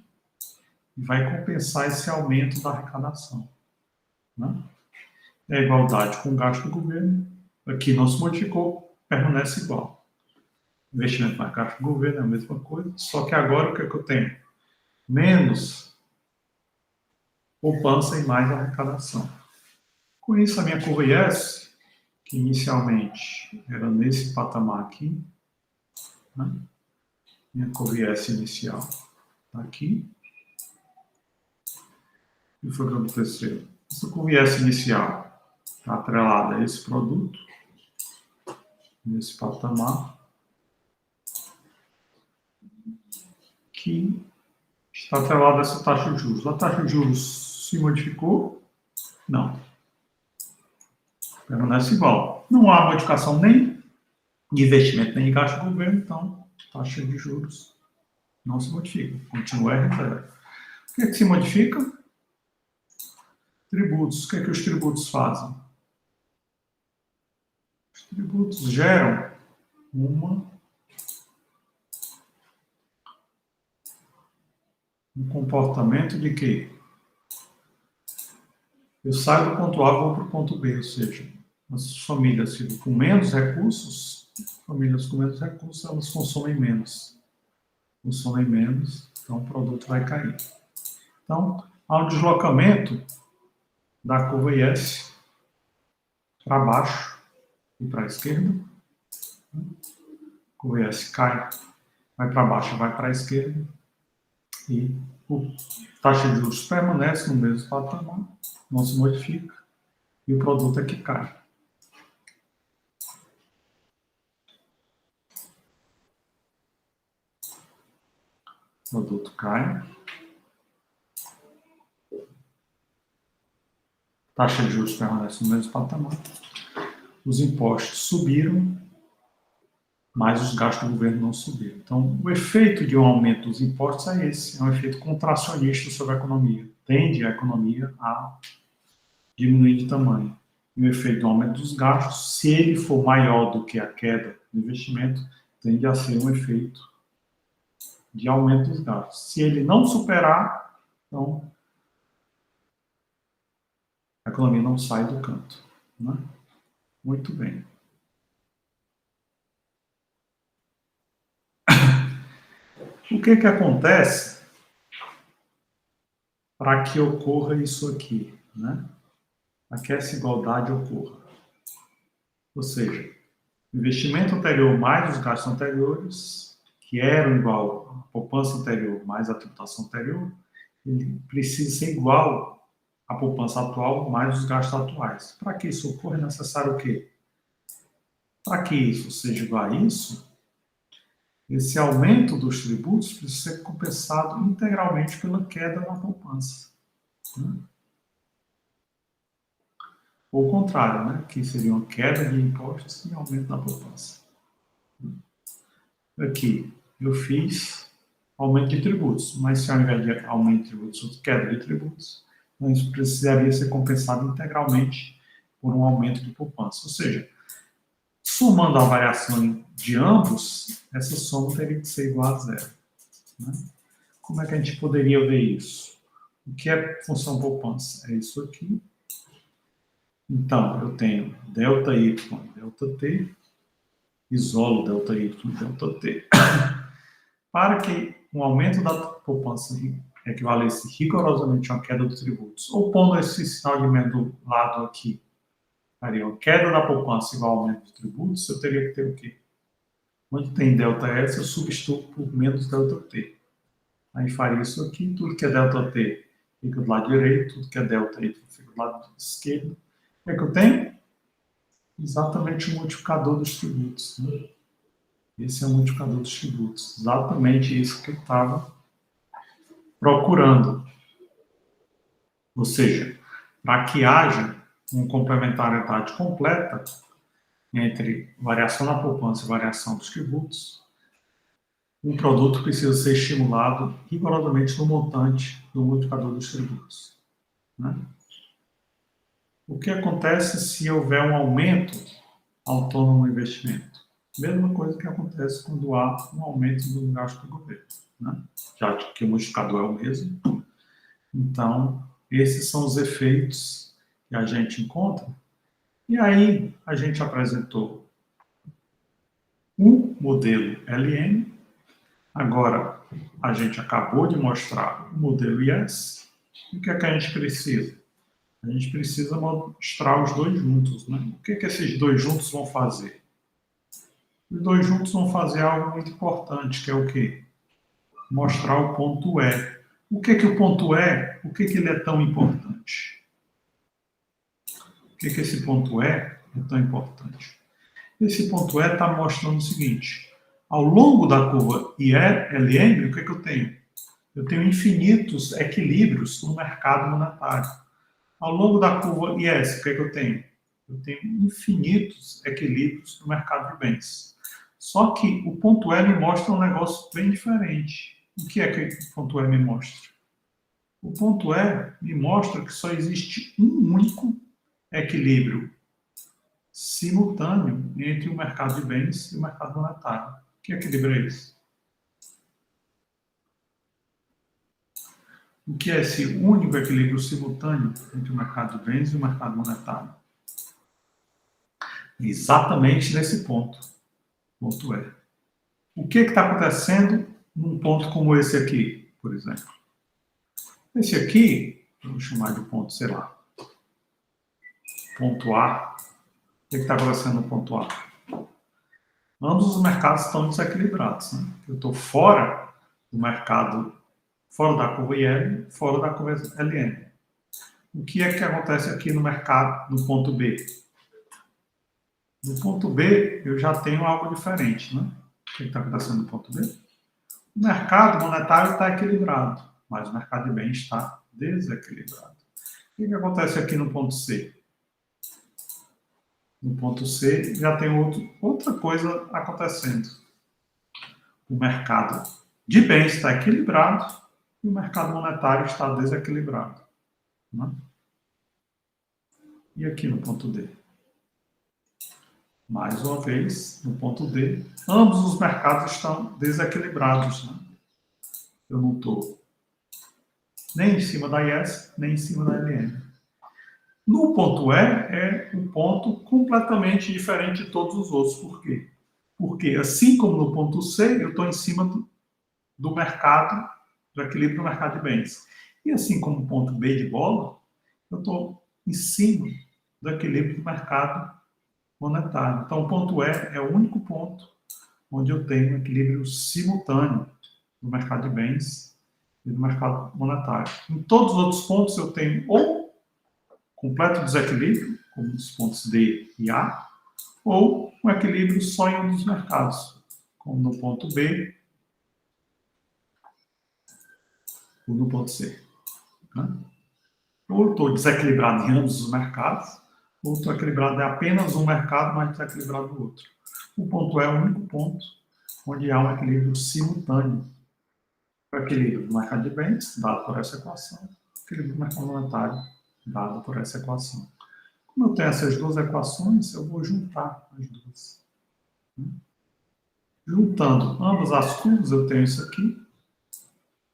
e vai compensar esse aumento da arrecadação. A igualdade com o gasto do governo, aqui não se modificou, permanece igual. Investimento mais gasto do governo é a mesma coisa, só que agora o que eu tenho? Menos poupança e mais arrecadação. Com isso, a minha curva IS, que inicialmente era nesse patamar aqui, minha curva IS inicial está aqui. O que foi que aconteceu? Essa curva IS inicial está atrelada a esse produto, nesse patamar, que está atrelada a essa taxa de juros. A taxa de juros se modificou? Não. Permanece igual. Não há modificação nem de investimento, nem de gasto do governo, então a taxa de juros não se modifica. Continua R0. O que se modifica? Tributos. O que os tributos fazem? Os tributos geram um comportamento de quê? Eu saio do ponto A e vou para o ponto B, ou seja, as famílias com menos recursos, elas consomem menos. Consomem menos, então o produto vai cair. Então, há um deslocamento da curva IS para baixo e para a esquerda. A curva IS cai, vai para baixo, vai para a esquerda. E a taxa de juros permanece no mesmo patamar, não se modifica, e o produto é que cai. O produto cai. A taxa de juros permanece no mesmo patamar. Os impostos subiram, mas os gastos do governo não subiram. Então, o efeito de um aumento dos impostos é esse, é um efeito contracionista sobre a economia. Tende a economia a diminuir de tamanho. E o efeito do aumento dos gastos, se ele for maior do que a queda do investimento, tende a ser um efeito de aumento dos gastos. Se ele não superar, então a economia não sai do canto. Né? Muito bem. O que acontece para que ocorra isso aqui, né? Para que essa igualdade ocorra? Ou seja, o investimento anterior mais os gastos anteriores, que eram igual à poupança anterior mais a tributação anterior, ele precisa ser igual à poupança atual mais os gastos atuais. Para que isso ocorra, é necessário o quê? Para que isso seja igual a isso, esse aumento dos tributos precisa ser compensado integralmente pela queda na poupança. Ou o contrário, né? Que seria uma queda de impostos e aumento da poupança. Aqui, eu fiz aumento de tributos, mas se ao invés de aumento de tributos, fosse queda de tributos, então isso precisaria ser compensado integralmente por um aumento de poupança. Ou seja, somando a variação de ambos, essa soma teria que ser igual a zero. Né? Como é que a gente poderia ver isso? O que é função poupança? É isso aqui. Então, eu tenho delta y, delta t, isolo delta y, delta t. Para que um aumento da poupança equivalesse rigorosamente a uma queda dos tributos, ou pondo esse sinal de menos do lado aqui, Faria uma queda da poupança igual ao aumento dos tributos, eu teria que ter o quê? Onde tem ΔS, eu substituo por menos ΔT. Aí faria isso aqui, tudo que é ΔT fica do lado direito, tudo que é ΔY fica do lado esquerdo. O que é que eu tenho? Exatamente o multiplicador dos tributos. Né? Esse é o multiplicador dos tributos. Exatamente isso que eu estava procurando. Ou seja, para que haja uma complementariedade completa entre variação na poupança e variação dos tributos, um produto precisa ser estimulado rigorosamente no montante do multiplicador dos tributos. Né? O que acontece se houver um aumento autônomo no investimento? Mesma coisa que acontece quando há um aumento do gasto do governo. Né? Já que o multiplicador é o mesmo. Então, esses são os efeitos que a gente encontra. E aí, a gente apresentou um modelo LM. Agora, a gente acabou de mostrar o modelo IS. E o que é que a gente precisa? A gente precisa mostrar os dois juntos. Né? O que é que esses dois juntos vão fazer? Os dois juntos vão fazer algo muito importante, que é o quê? Mostrar o ponto E. O que é que o ponto é? O que é que ele é tão importante? Por que esse ponto é tão importante? Esse ponto E está mostrando o seguinte: ao longo da curva ILM, o que eu tenho? Eu tenho infinitos equilíbrios no mercado monetário. Ao longo da curva IS, o que eu tenho? Eu tenho infinitos equilíbrios no mercado de bens. Só que o ponto E me mostra um negócio bem diferente. O que é que o ponto E me mostra? O ponto E me mostra que só existe um único equilíbrio simultâneo entre o mercado de bens e o mercado monetário. Que equilíbrio é esse? O que é esse único equilíbrio simultâneo entre o mercado de bens e o mercado monetário? Exatamente nesse ponto. Ponto E. O que está acontecendo num ponto como esse aqui, por exemplo? Esse aqui, vamos chamar de ponto, sei lá, ponto A. O que está acontecendo no ponto A? Ambos os mercados estão desequilibrados. Né? Eu estou fora do mercado, fora da curva IL, fora da curva LM. O que é que acontece aqui no mercado, no ponto B? No ponto B, eu já tenho algo diferente. Né? O que está acontecendo no ponto B? O mercado monetário está equilibrado, mas o mercado de bens está desequilibrado. O que acontece aqui no ponto C? No ponto C já tem outra coisa acontecendo. O mercado de bens está equilibrado e o mercado monetário está desequilibrado. Né? E aqui no ponto D? Mais uma vez, no ponto D, ambos os mercados estão desequilibrados. Né? Eu não estou nem em cima da IS, nem em cima da LM. No ponto E, é um ponto completamente diferente de todos os outros. Por quê? Porque, assim como no ponto C, eu estou em cima do mercado, do equilíbrio do mercado de bens. E assim como o ponto B de bola, eu estou em cima do equilíbrio do mercado monetário. Então, o ponto E é o único ponto onde eu tenho um equilíbrio simultâneo do mercado de bens e do mercado monetário. Em todos os outros pontos, eu tenho ou completo desequilíbrio, como nos pontos D e A, ou um equilíbrio só em um dos mercados, como no ponto B ou no ponto C. Né? Ou estou desequilibrado em ambos os mercados, ou estou equilibrado em apenas um mercado, mas desequilibrado no outro. O ponto E é o único ponto onde há um equilíbrio simultâneo. O equilíbrio do mercado de bens, dado por essa equação, o equilíbrio do mercado monetário, dado por essa equação. Como eu tenho essas duas equações, eu vou juntar as duas. Juntando ambas as curvas, eu tenho isso aqui,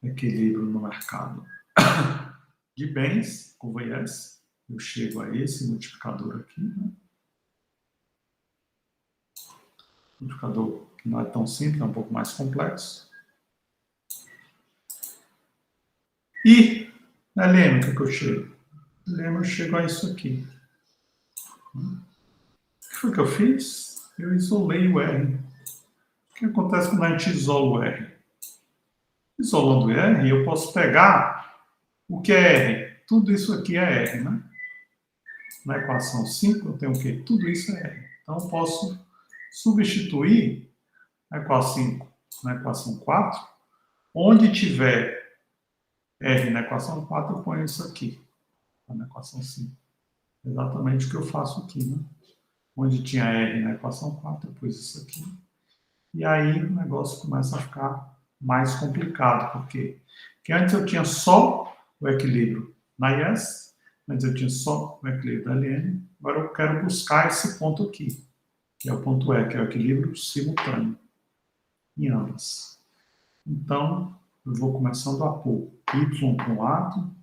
equilíbrio no mercado de bens, curva IS. Eu chego a esse multiplicador aqui, né? Multiplicador que não é tão simples, é um pouco mais complexo. E na LM, o que eu chego? Na LM eu chego a isso aqui. O que foi que eu fiz? Eu isolei o R. O que acontece quando a gente isola o R? Isolando o R, eu posso pegar o que é R. Tudo isso aqui é R, né? Na equação 5 eu tenho o quê? Tudo isso é R. Então eu posso substituir a equação 5 na equação 4. Onde tiver R na equação 4, eu ponho isso aqui, na equação 5. Exatamente o que eu faço aqui, né? Onde tinha R na equação 4, eu pus isso aqui. E aí o negócio começa a ficar mais complicado. Por quê? Porque antes eu tinha só o equilíbrio na IS, antes eu tinha só o equilíbrio da LN, agora eu quero buscar esse ponto aqui, que é o ponto E, que é o equilíbrio simultâneo em ambas. Então, eu vou começando a pôr Y para um lado,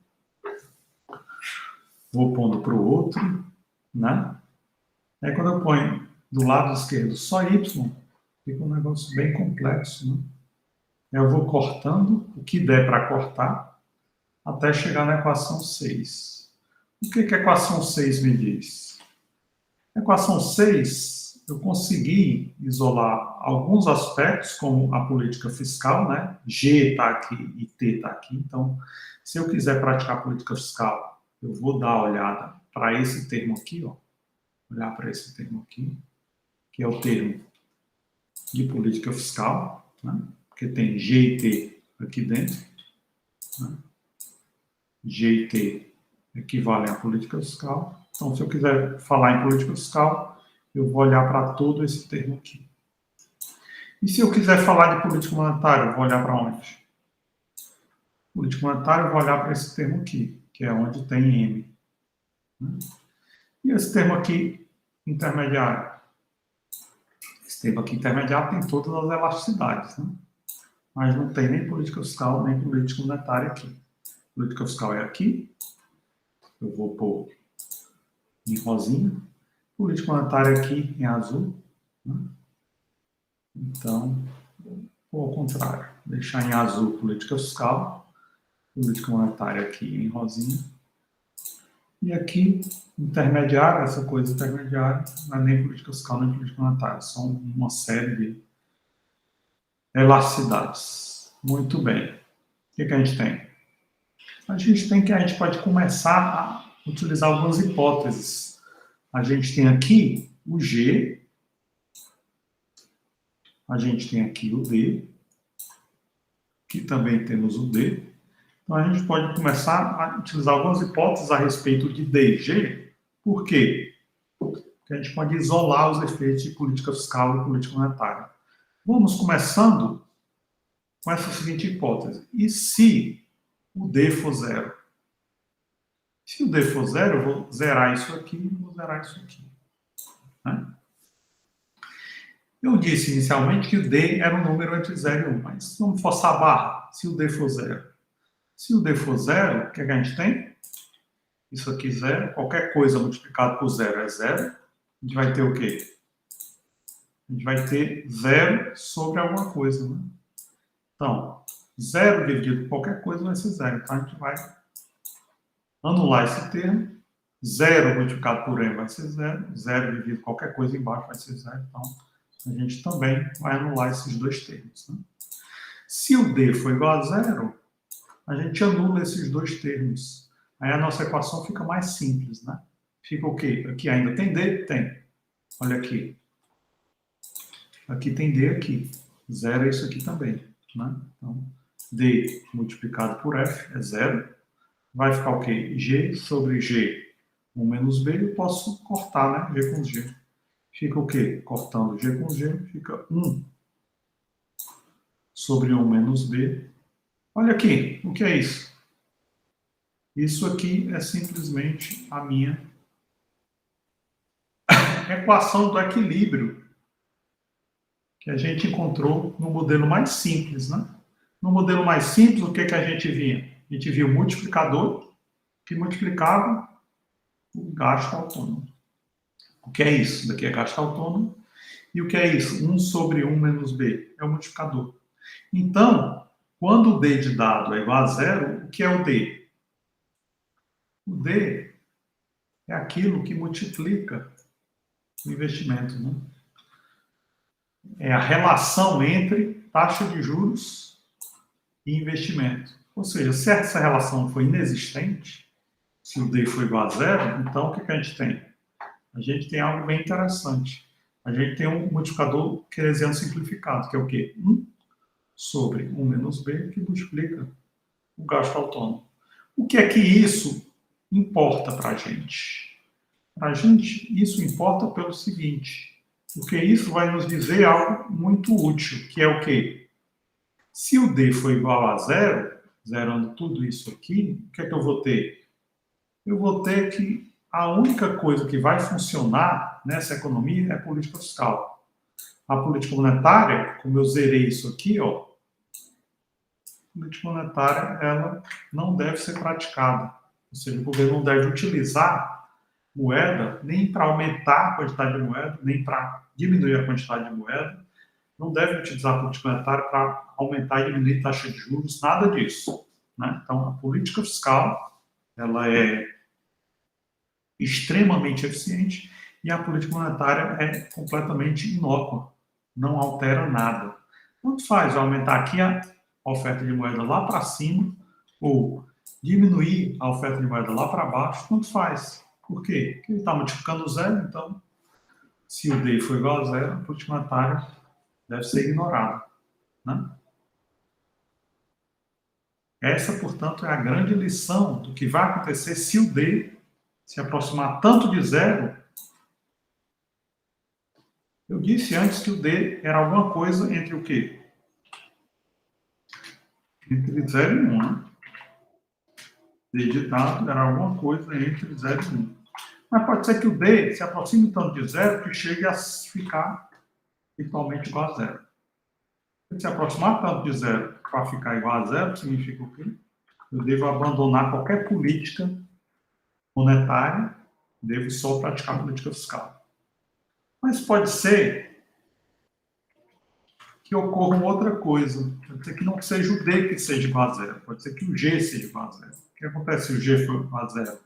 vou pondo para o outro, né? Aí quando eu ponho do lado esquerdo só Y, fica um negócio bem complexo, né? Eu vou cortando o que der para cortar até chegar na equação 6. O que a equação 6 me diz? A equação 6, eu consegui isolar alguns aspectos, como a política fiscal, né? G está aqui e T está aqui. Então, se eu quiser praticar política fiscal, eu vou dar uma olhada para esse termo aqui, ó. Olhar para esse termo aqui, que é o termo de política fiscal, né? Porque tem G e T aqui dentro. Né? G e T equivalem à política fiscal. Então, se eu quiser falar em política fiscal, eu vou olhar para todo esse termo aqui. E se eu quiser falar de política monetária, eu vou olhar para onde? Política monetária, eu vou olhar para esse termo aqui, que é onde tem M. E esse termo aqui, intermediário? Esse termo aqui, intermediário, tem todas as elasticidades, né? Mas não tem nem política fiscal, nem política monetária aqui. Política fiscal é aqui, eu vou pôr em rosinha. Política monetária aqui em azul. Né? Então, ou ao contrário, deixar em azul política fiscal, política monetária aqui em rosinha. E aqui, intermediário, essa coisa intermediária, não é nem política fiscal nem política monetária, são uma série de elasticidades. Muito bem. O que a gente tem? A gente pode começar a utilizar algumas hipóteses. A gente tem aqui o G, a gente tem aqui o D, que também temos o D. Então, a gente pode começar a utilizar algumas hipóteses a respeito de D e G. Por quê? Porque a gente pode isolar os efeitos de política fiscal e política monetária. Vamos começando com essa seguinte hipótese. E se o D for zero? Se o D for zero, eu vou zerar isso aqui e vou zerar isso aqui. Né? Eu disse inicialmente que o D era um número entre 0 e 1, mas vamos forçar a barra. Se o D for zero. Se o D for zero, o que a gente tem? Isso aqui zero. Qualquer coisa multiplicado por zero é zero. A gente vai ter o quê? A gente vai ter zero sobre alguma coisa. Né? Então, zero dividido por qualquer coisa vai ser zero. Então, a gente vai anular esse termo. Zero multiplicado por m vai ser zero. Zero dividido por qualquer coisa embaixo vai ser zero. Então, a gente também vai anular esses dois termos. Né? Se o D for igual a zero, a gente anula esses dois termos. Aí a nossa equação fica mais simples, né? Fica o quê? Aqui ainda tem D? Tem. Olha aqui. Aqui tem D aqui. Zero é isso aqui também, né? Então, D multiplicado por F é zero. Vai ficar o quê? G sobre G, 1 menos B. Eu posso cortar, né? G com G. Fica o quê? Cortando G com G, fica 1 sobre 1 menos B. Olha aqui, o que é isso? Isso aqui é simplesmente a minha equação do equilíbrio que a gente encontrou no modelo mais simples, né? No modelo mais simples, o que a gente via? A gente via o multiplicador que multiplicava o gasto autônomo. O que é isso? Daqui é gasto autônomo. E o que é isso? 1 sobre 1 menos B é o multiplicador. Então, quando o D de dado é igual a zero, o que é o D? O D é aquilo que multiplica o investimento, né? É a relação entre taxa de juros e investimento. Ou seja, se essa relação foi inexistente, se o D foi igual a zero, então o que a gente tem? A gente tem algo bem interessante. A gente tem um multiplicador keynesiano simplificado, que é o quê? 1 sobre 1 menos B, que multiplica o gasto autônomo. O que é que isso importa para a gente? Para a gente, isso importa pelo seguinte, porque isso vai nos dizer algo muito útil, que é o quê? Se o D for igual a zero, zerando tudo isso aqui, o que é que eu vou ter? Eu vou ter que a única coisa que vai funcionar nessa economia é a política fiscal. A política monetária, como eu zerei isso aqui, ó, a política monetária ela não deve ser praticada. Ou seja, o governo não deve utilizar moeda nem para aumentar a quantidade de moeda, nem para diminuir a quantidade de moeda. Não deve utilizar a política monetária para aumentar e diminuir a taxa de juros, nada disso, né? Então, a política fiscal ela é extremamente eficiente e a política monetária é completamente inócua, não altera nada. Tanto faz aumentar aqui a oferta de moeda lá para cima ou diminuir a oferta de moeda lá para baixo, tanto faz. Por quê? Porque ele está multiplicando zero, então, se o D for igual a zero, a política monetária deve ser ignorada, né? Essa, portanto, é a grande lição do que vai acontecer se o D se aproximar tanto de zero. Eu disse antes que o D era alguma coisa entre o quê? Entre 0 e 1, né? D de dado era alguma coisa entre 0 e 1. Mas pode ser que o D se aproxime tanto de zero que chegue a ficar virtualmente igual a zero. Se se aproximar tanto de zero para ficar igual a zero, significa o quê? Eu devo abandonar qualquer política monetária, devo só praticar política fiscal. Mas pode ser que ocorra outra coisa. Pode ser que não seja o D que seja igual a zero. Pode ser que o G seja igual a zero. O que acontece se o G for igual a zero?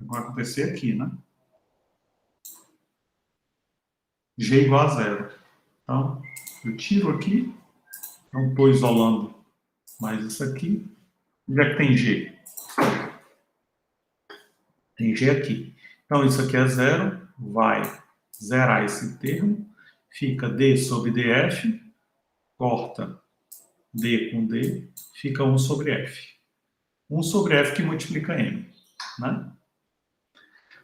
Vai acontecer aqui, né? G igual a zero. Então, eu tiro aqui. Não estou isolando mais isso aqui. Onde é que tem G? Tem G aqui. Então, isso aqui é zero. Vai zerar esse termo. Fica D sobre DF. Corta D com D. Fica 1 sobre F. 1 sobre F que multiplica M, né?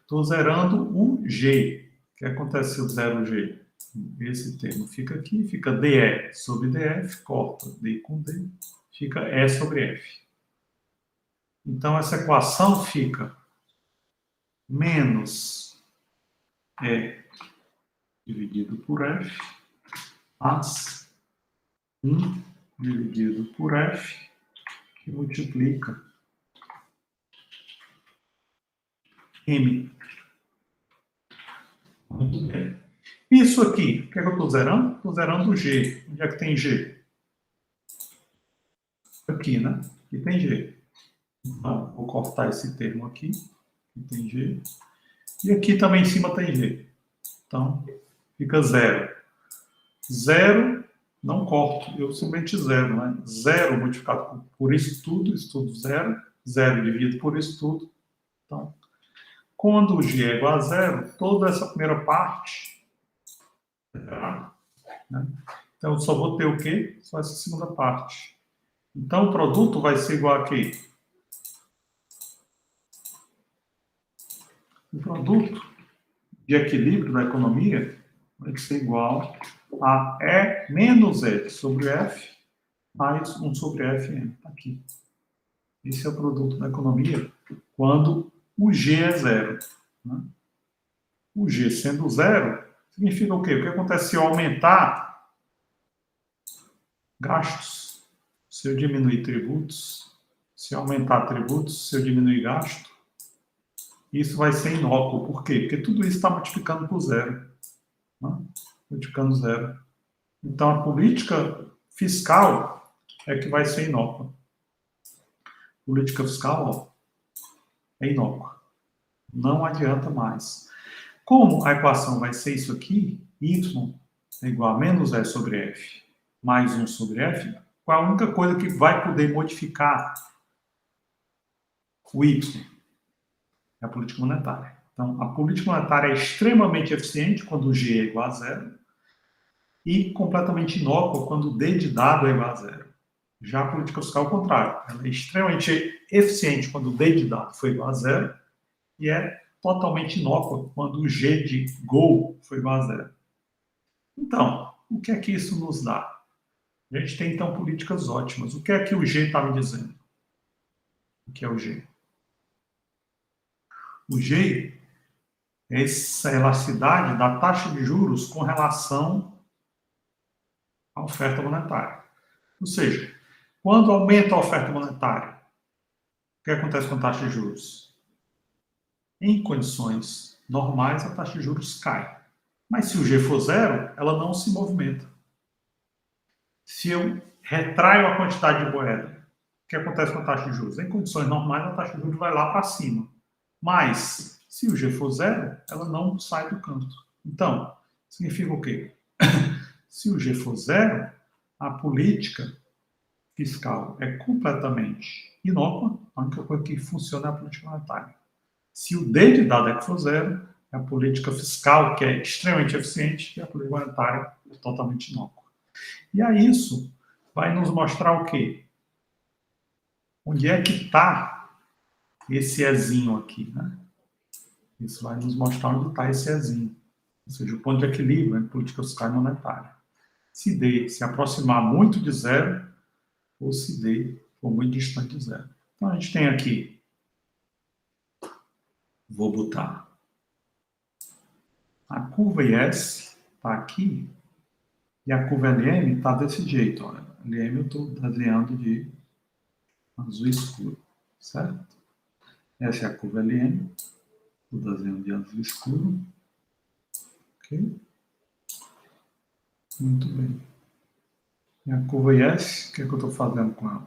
Estou zerando o G. O que acontece se eu zero o G? Esse termo fica aqui, fica DE sobre DF, corta D com D, fica E sobre F. Então, essa equação fica menos E dividido por F, mais 1 dividido por F, que multiplica M. Muito bem. Isso aqui, o que é que eu estou zerando? Estou zerando o G. Onde é que tem G? Aqui, né? Aqui tem G. Então, vou cortar esse termo aqui. Aqui tem G. E aqui também em cima tem G. Então, fica zero. Zero, não corto. Eu simplesmente zero, né? Zero multiplicado por isso tudo zero. Zero dividido por isso tudo. Então, quando o G é igual a zero, toda essa primeira parte né? Então, eu só vou ter o quê? Só essa segunda parte. Então, o produto vai ser igual a quê? O produto de equilíbrio da economia vai ser igual a E menos E sobre F mais 1 sobre Fm. Está aqui. Esse é o produto da economia quando o G é zero. Né? O G sendo zero, significa o quê? O que acontece se eu aumentar gastos, se eu diminuir tributos, se eu aumentar tributos, se eu diminuir gasto? Isso vai ser inócuo. Por quê? Porque tudo isso está multiplicando por zero. Né? Multiplicando zero. Então, a política fiscal é que vai ser inócua. Política fiscal, ó, é inócua. Não adianta mais. Como a equação vai ser isso aqui, y é igual a menos E sobre F mais 1 sobre F, qual a única coisa que vai poder modificar o y? É a política monetária. Então, a política monetária é extremamente eficiente quando o G é igual a zero e completamente inócua quando o D de dado é igual a zero. Já a política fiscal é o contrário. Ela é extremamente eficiente quando o D de dado foi igual a zero e é totalmente inócua quando o G de go foi igual a zero. Então, o que é que isso nos dá? A gente tem, então, políticas ótimas. O que é que o G está me dizendo? O que é o G? O G é essa elasticidade da taxa de juros com relação à oferta monetária. Ou seja, quando aumenta a oferta monetária, o que acontece com a taxa de juros? Em condições normais, a taxa de juros cai. Mas se o G for zero, ela não se movimenta. Se eu retraio a quantidade de moeda, o que acontece com a taxa de juros? Em condições normais, a taxa de juros vai lá para cima. Mas, se o G for zero, ela não sai do canto. Então, significa o quê? Se o G for zero, a política fiscal é completamente inócua, a única coisa que funciona é a política monetária. Se o D de dado é que for zero, é a política fiscal, que é extremamente eficiente, e a política monetária é totalmente inócua. E aí isso vai nos mostrar o quê? Onde é que está esse Ezinho aqui, né? Isso vai nos mostrar onde está esse Ezinho. Ou seja, o ponto de equilíbrio entre política fiscal e monetária. Se D se aproximar muito de zero, ou se D for muito distante de zero. Então, a gente tem aqui, vou botar a curva IS está aqui, e a curva LM está desse jeito. Olha. LM eu estou desenhando de azul escuro, certo? Essa é a curva LM, estou desenhando de azul escuro. Ok? Muito bem. E a curva IS, o que é que eu estou fazendo com ela?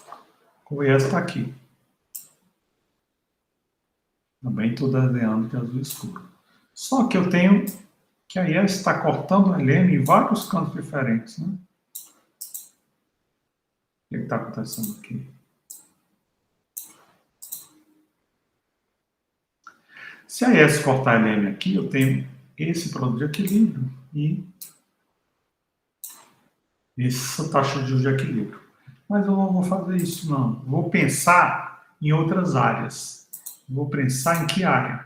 A curva IS está aqui. Também estou desenhando de azul escuro. Só que eu tenho que a IS está cortando a LM em vários cantos diferentes, né? O que está acontecendo aqui? Se a IS cortar a LM aqui, eu tenho esse produto de equilíbrio e essa taxa de juros de equilíbrio. Mas eu não vou fazer isso, não. Vou pensar em outras áreas. Vou pensar em que área?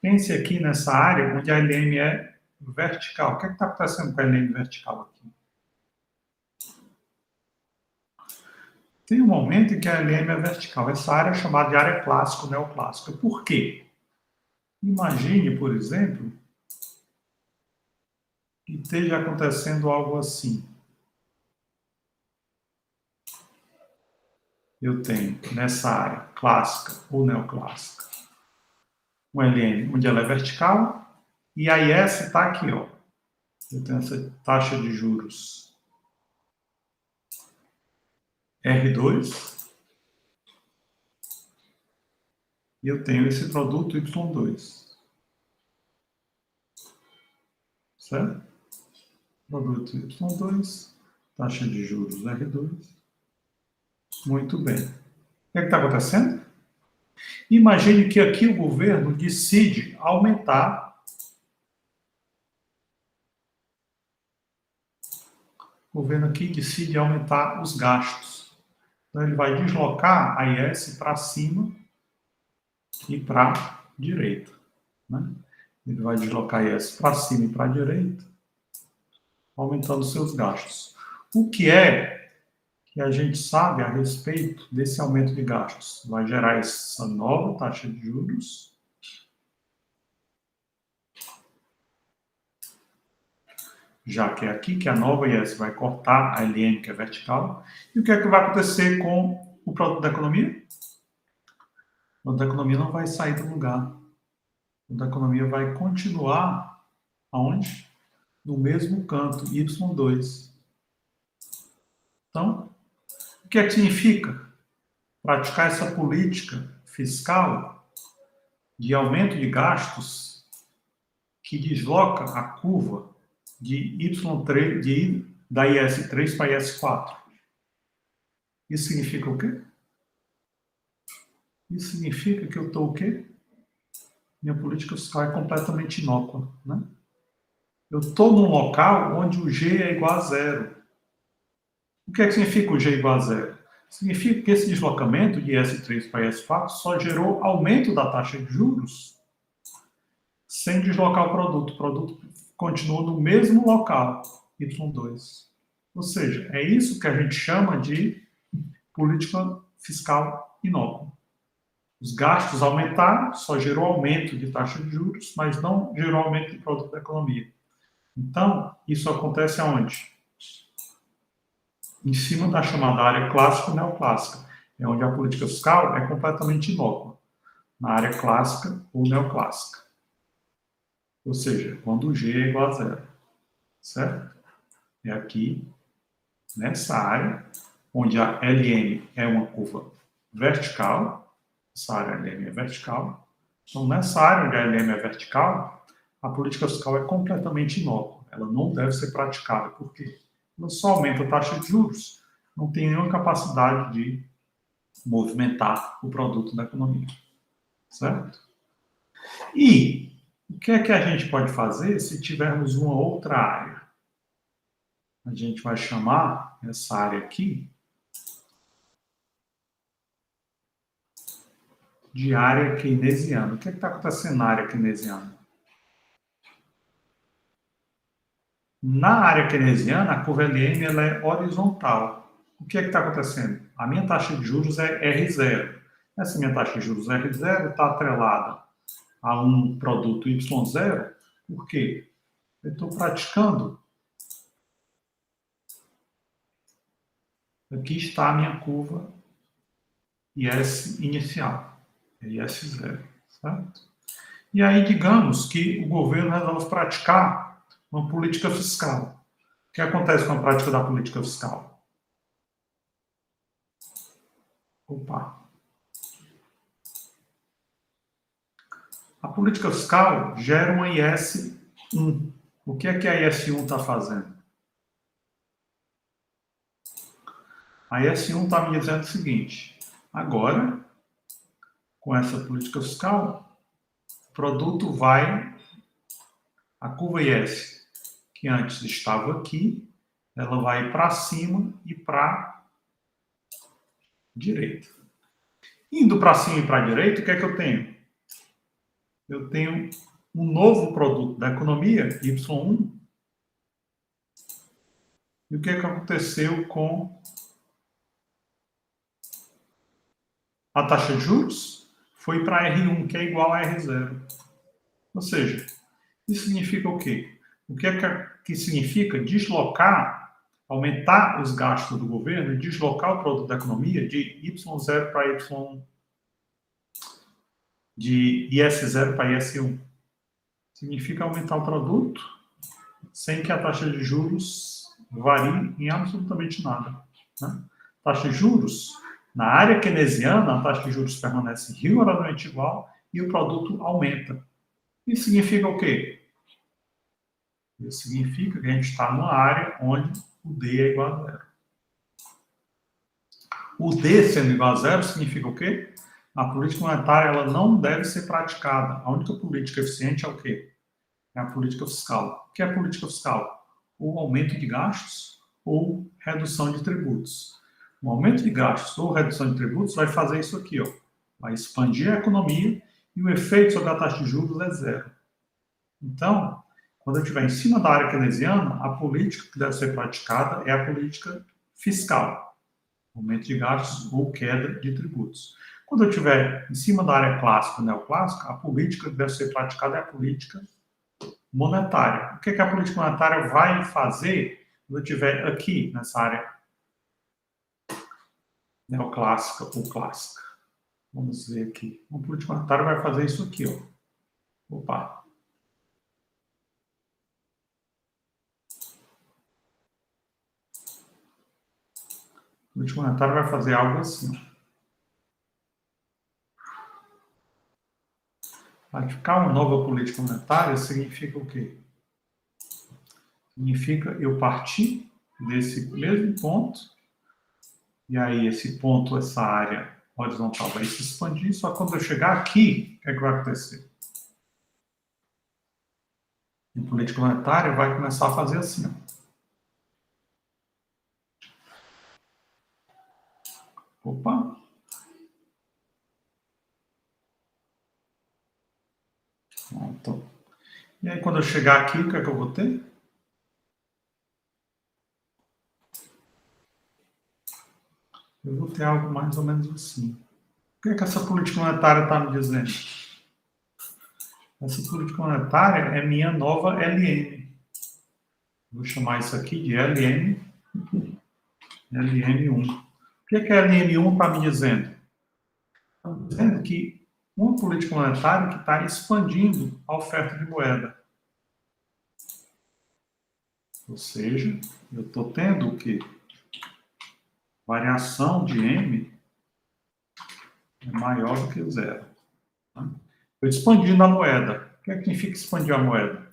Pense aqui nessa área onde a LM é vertical. O que está acontecendo com a LM vertical aqui? Tem um momento em que a LM é vertical. Essa área é chamada de área clássica, neoclássica. Por quê? Imagine, por exemplo, que esteja acontecendo algo assim. Eu tenho nessa área clássica ou neoclássica um LM onde ela é vertical e a IS está aqui, ó. Eu tenho essa taxa de juros R2 e eu tenho esse produto Y2. Certo? Produto Y2, taxa de juros R2. Muito bem. O que está acontecendo? Imagine que aqui o governo decide aumentar. O governo aqui decide aumentar os gastos. Então, ele vai deslocar a IS para cima e para a direita. Né? Ele vai deslocar a IS para cima e para a direita, aumentando seus gastos. O que é que a gente sabe a respeito desse aumento de gastos? Vai gerar essa nova taxa de juros, já que é aqui que a nova IS vai cortar a LM, que é vertical. E o que é que vai acontecer com o produto da economia? O produto da economia não vai sair do lugar. O produto da economia vai continuar aonde? No mesmo canto, Y2. Então, o que é que significa praticar essa política fiscal de aumento de gastos que desloca a curva de Y3, da IS3 para IS4. Isso significa o quê? Isso significa que eu estou o quê? Minha política fiscal é completamente inócua, né? Eu estou num local onde o G é igual a zero. O que é que significa o G igual a zero? Significa que esse deslocamento de S3 para S4 só gerou aumento da taxa de juros sem deslocar o produto. O produto continua no mesmo local, Y2. Ou seja, é isso que a gente chama de política fiscal inócua. Os gastos aumentaram, só gerou aumento de taxa de juros, mas não gerou aumento de produto da economia. Então, isso acontece aonde? Em cima da chamada área clássica e neoclássica, é onde a política fiscal é completamente inócua, na área clássica ou neoclássica. Ou seja, quando o G é igual a zero, certo? É aqui, nessa área, onde a LM é uma curva vertical, essa área LM é vertical. Então, nessa área onde a LM é vertical, a política fiscal é completamente inócua. Ela não deve ser praticada. Por quê? Ela só aumenta a taxa de juros, não tem nenhuma capacidade de movimentar o produto da economia. Certo? E o que é que a gente pode fazer se tivermos uma outra área? A gente vai chamar essa área aqui de área keynesiana. O que está acontecendo na área keynesiana? Na área keynesiana, a curva LM ela é horizontal. O que está acontecendo? A minha taxa de juros é R0. Essa minha taxa de juros R0 está atrelada a um produto Y0. Por quê? Eu estou praticando. Aqui está a minha curva IS inicial, IS0, certo? E aí, digamos que o governo resolve praticar uma política fiscal. O que acontece com a prática da política fiscal? Opa! A política fiscal gera uma IS1. O que é que a IS1 está fazendo? A IS1 está me dizendo o seguinte: agora, com essa política fiscal, o produto vai, a curva IS, que antes estava aqui, ela vai para cima e para direita. Indo para cima e para a direita, o que é que eu tenho? Eu tenho um novo produto da economia, Y1. E o que é que aconteceu com a taxa de juros? Foi para R1, que é igual a R0. Ou seja, isso significa o quê? O que é que significa deslocar, aumentar os gastos do governo, deslocar o produto da economia de Y0 para Y1, de IS0 para IS1. Significa aumentar o produto sem que a taxa de juros varie em absolutamente nada. Né? Taxa de juros, na área keynesiana, a taxa de juros permanece rigorosamente igual e o produto aumenta. Isso significa o quê? Isso significa que a gente está numa área onde o D é igual a zero. O D sendo igual a zero significa o quê? A política monetária ela não deve ser praticada. A única política eficiente é o quê? É a política fiscal. O que é a política fiscal? Ou aumento de gastos ou redução de tributos. O aumento de gastos ou redução de tributos vai fazer isso aqui, ó. Vai expandir a economia e o efeito sobre a taxa de juros é zero. Então, quando eu estiver em cima da área keynesiana, a política que deve ser praticada é a política fiscal. Aumento de gastos ou queda de tributos. Quando eu estiver em cima da área clássica e neoclássica, a política que deve ser praticada é a política monetária. O que a política monetária vai fazer quando eu estiver aqui, nessa área neoclássica ou clássica? Vamos ver aqui. A política monetária vai fazer isso aqui, ó. Opa! A política monetária vai fazer algo assim. Praticar uma nova política monetária significa o quê? Significa eu partir desse mesmo ponto, e aí esse ponto, essa área horizontal vai se expandir, só quando eu chegar aqui, o que é que vai acontecer? Em política monetária vai começar a fazer assim, ó. Opa! Pronto. E aí, quando eu chegar aqui, o que é que eu vou ter? Eu vou ter algo mais ou menos assim. O que é que essa política monetária está me dizendo? Essa política monetária é minha nova LM. Vou chamar isso aqui de LM1. O que é LM1 está me dizendo? Está me dizendo que uma política monetária que está expandindo a oferta de moeda. Ou seja, eu estou tendo o quê? Variação de M é maior do que zero. Estou expandindo a moeda. O que é que significa expandir a moeda?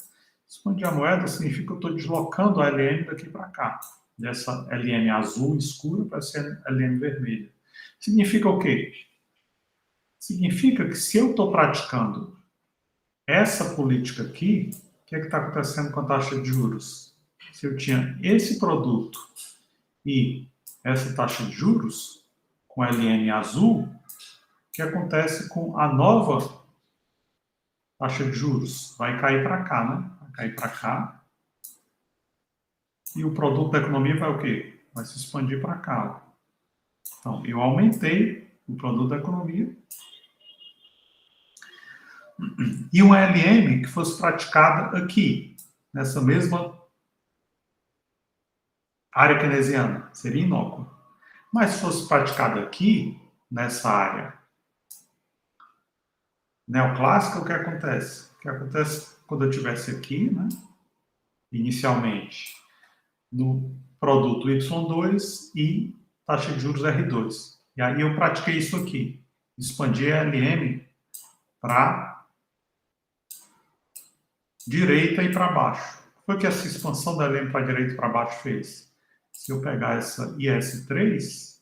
Expandir a moeda significa que eu estou deslocando a LM daqui para cá. Dessa LM azul escura para essa LM vermelha. Significa o quê? Significa que se eu estou praticando essa política aqui, o que é que está acontecendo com a taxa de juros? Se eu tinha esse produto e essa taxa de juros, com LM azul, o que acontece com a nova taxa de juros? Vai cair para cá, né? Vai cair para cá. E o produto da economia vai o quê? Vai se expandir para cá. Então, eu aumentei o produto da economia. E uma LM que fosse praticada aqui, nessa mesma área keynesiana, seria inócua. Mas se fosse praticada aqui, nessa área neoclássica, o que acontece? O que acontece quando eu estivesse aqui, né, inicialmente, no produto Y2 e taxa de juros R2. E aí eu pratiquei isso aqui, expandi a LM para direita e para baixo. O que foi que essa expansão da LM para direita e para baixo fez? Se eu pegar essa IS3,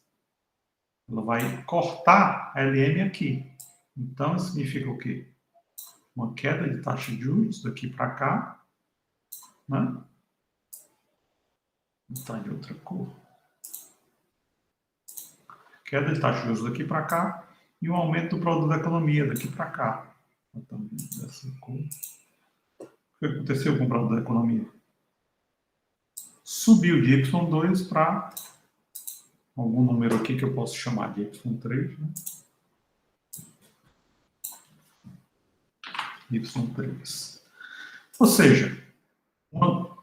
ela vai cortar a LM aqui. Então, isso significa o quê? Uma queda de taxa de juros daqui para cá, né? Está de outra cor. Queda de taxa de juros daqui para cá e um aumento do produto da economia daqui para cá. Também dessa cor. O que aconteceu com o produto da economia? Subiu de Y2 para algum número aqui que eu posso chamar de Y3, né? Y3. Ou seja, uma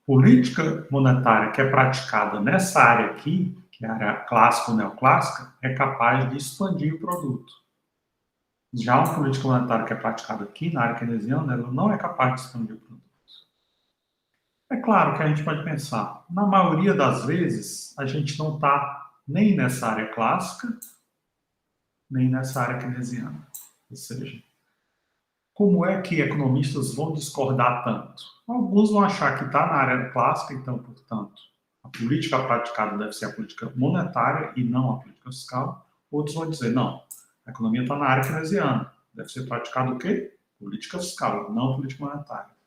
política monetária que é praticada nessa área aqui, que é a área clássica ou neoclássica, é capaz de expandir o produto. Já uma política monetária que é praticada aqui, na área keynesiana, ela não é capaz de expandir o produto. É claro que a gente pode pensar, na maioria das vezes, a gente não está nem nessa área clássica, nem nessa área keynesiana. Ou seja, como é que economistas vão discordar tanto? Alguns vão achar que está na área clássica, então, portanto, a política praticada deve ser a política monetária e não a política fiscal. Outros vão dizer, não, a economia está na área keynesiana, deve ser praticada o quê? Política fiscal, não política monetária.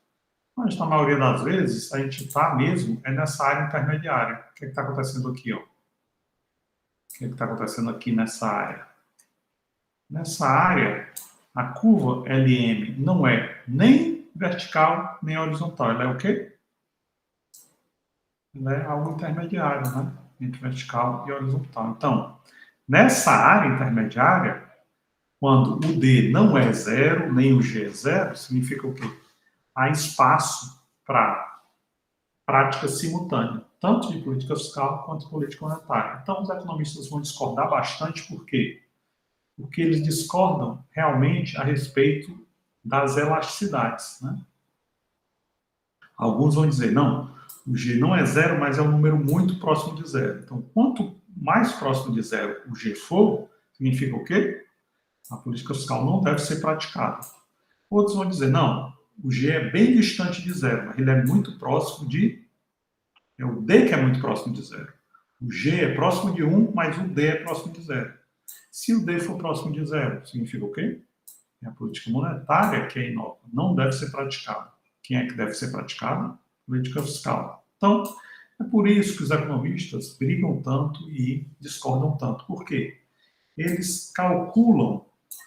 Mas, na maioria das vezes, a gente está mesmo nessa área intermediária. O que está acontecendo aqui? Ó? O que está acontecendo aqui nessa área? Nessa área, a curva LM não é nem vertical, nem horizontal. Ela é o quê? Ela é algo intermediário, né? Entre vertical e horizontal. Então, nessa área intermediária, quando o D não é zero, nem o G é zero, significa o quê? Há espaço para prática simultânea, tanto de política fiscal quanto de política monetária. Então, os economistas vão discordar bastante, por quê? Porque eles discordam realmente a respeito das elasticidades, né? Alguns vão dizer, não, o G não é zero, mas é um número muito próximo de zero. Então, quanto mais próximo de zero o G for, significa o quê? A política fiscal não deve ser praticada. Outros vão dizer, não, o G é bem distante de zero, mas ele é muito próximo de... É o D que é muito próximo de zero. O G é próximo de 1, mas o D é próximo de zero. Se o D for próximo de zero, significa o quê? É a política monetária que é inócua, não deve ser praticada. Quem é que deve ser praticada? Política fiscal. Então, é por isso que os economistas brigam tanto e discordam tanto. Por quê? Eles calculam,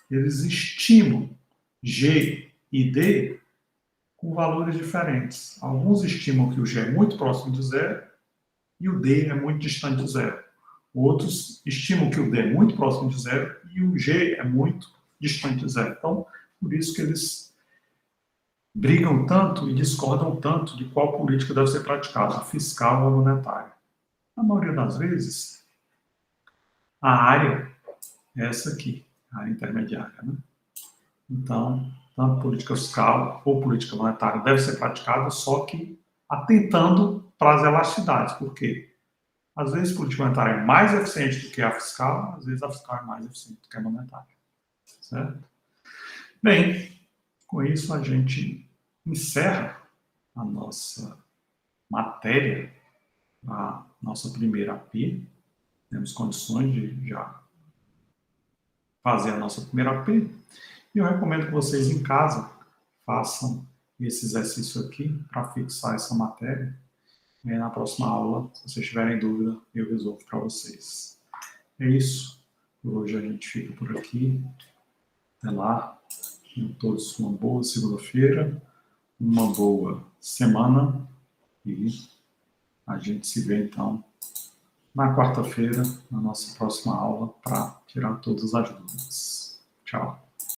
eles estimam G e D com valores diferentes. Alguns estimam que o G é muito próximo de zero e o D é muito distante de zero. Outros estimam que o D é muito próximo de zero e o G é muito distante de zero. Então, por isso que eles brigam tanto e discordam tanto de qual política deve ser praticada, a fiscal ou a monetária. Na maioria das vezes, a área é essa aqui, a área intermediária, né? Então, tanto política fiscal ou política monetária deve ser praticada, só que atentando para as elasticidades. Por quê? Às vezes a política monetária é mais eficiente do que a fiscal, às vezes a fiscal é mais eficiente do que a monetária. Certo? Bem, com isso a gente encerra a nossa matéria, a nossa primeira AP. Temos condições de já fazer a nossa primeira AP. E eu recomendo que vocês em casa façam esse exercício aqui para fixar essa matéria. E na próxima aula, se vocês tiverem dúvida, eu resolvo para vocês. É isso. Por hoje a gente fica por aqui. Até lá. Tenham todos uma boa segunda-feira, uma boa semana e a gente se vê então na quarta-feira, na nossa próxima aula, para tirar todas as dúvidas. Tchau.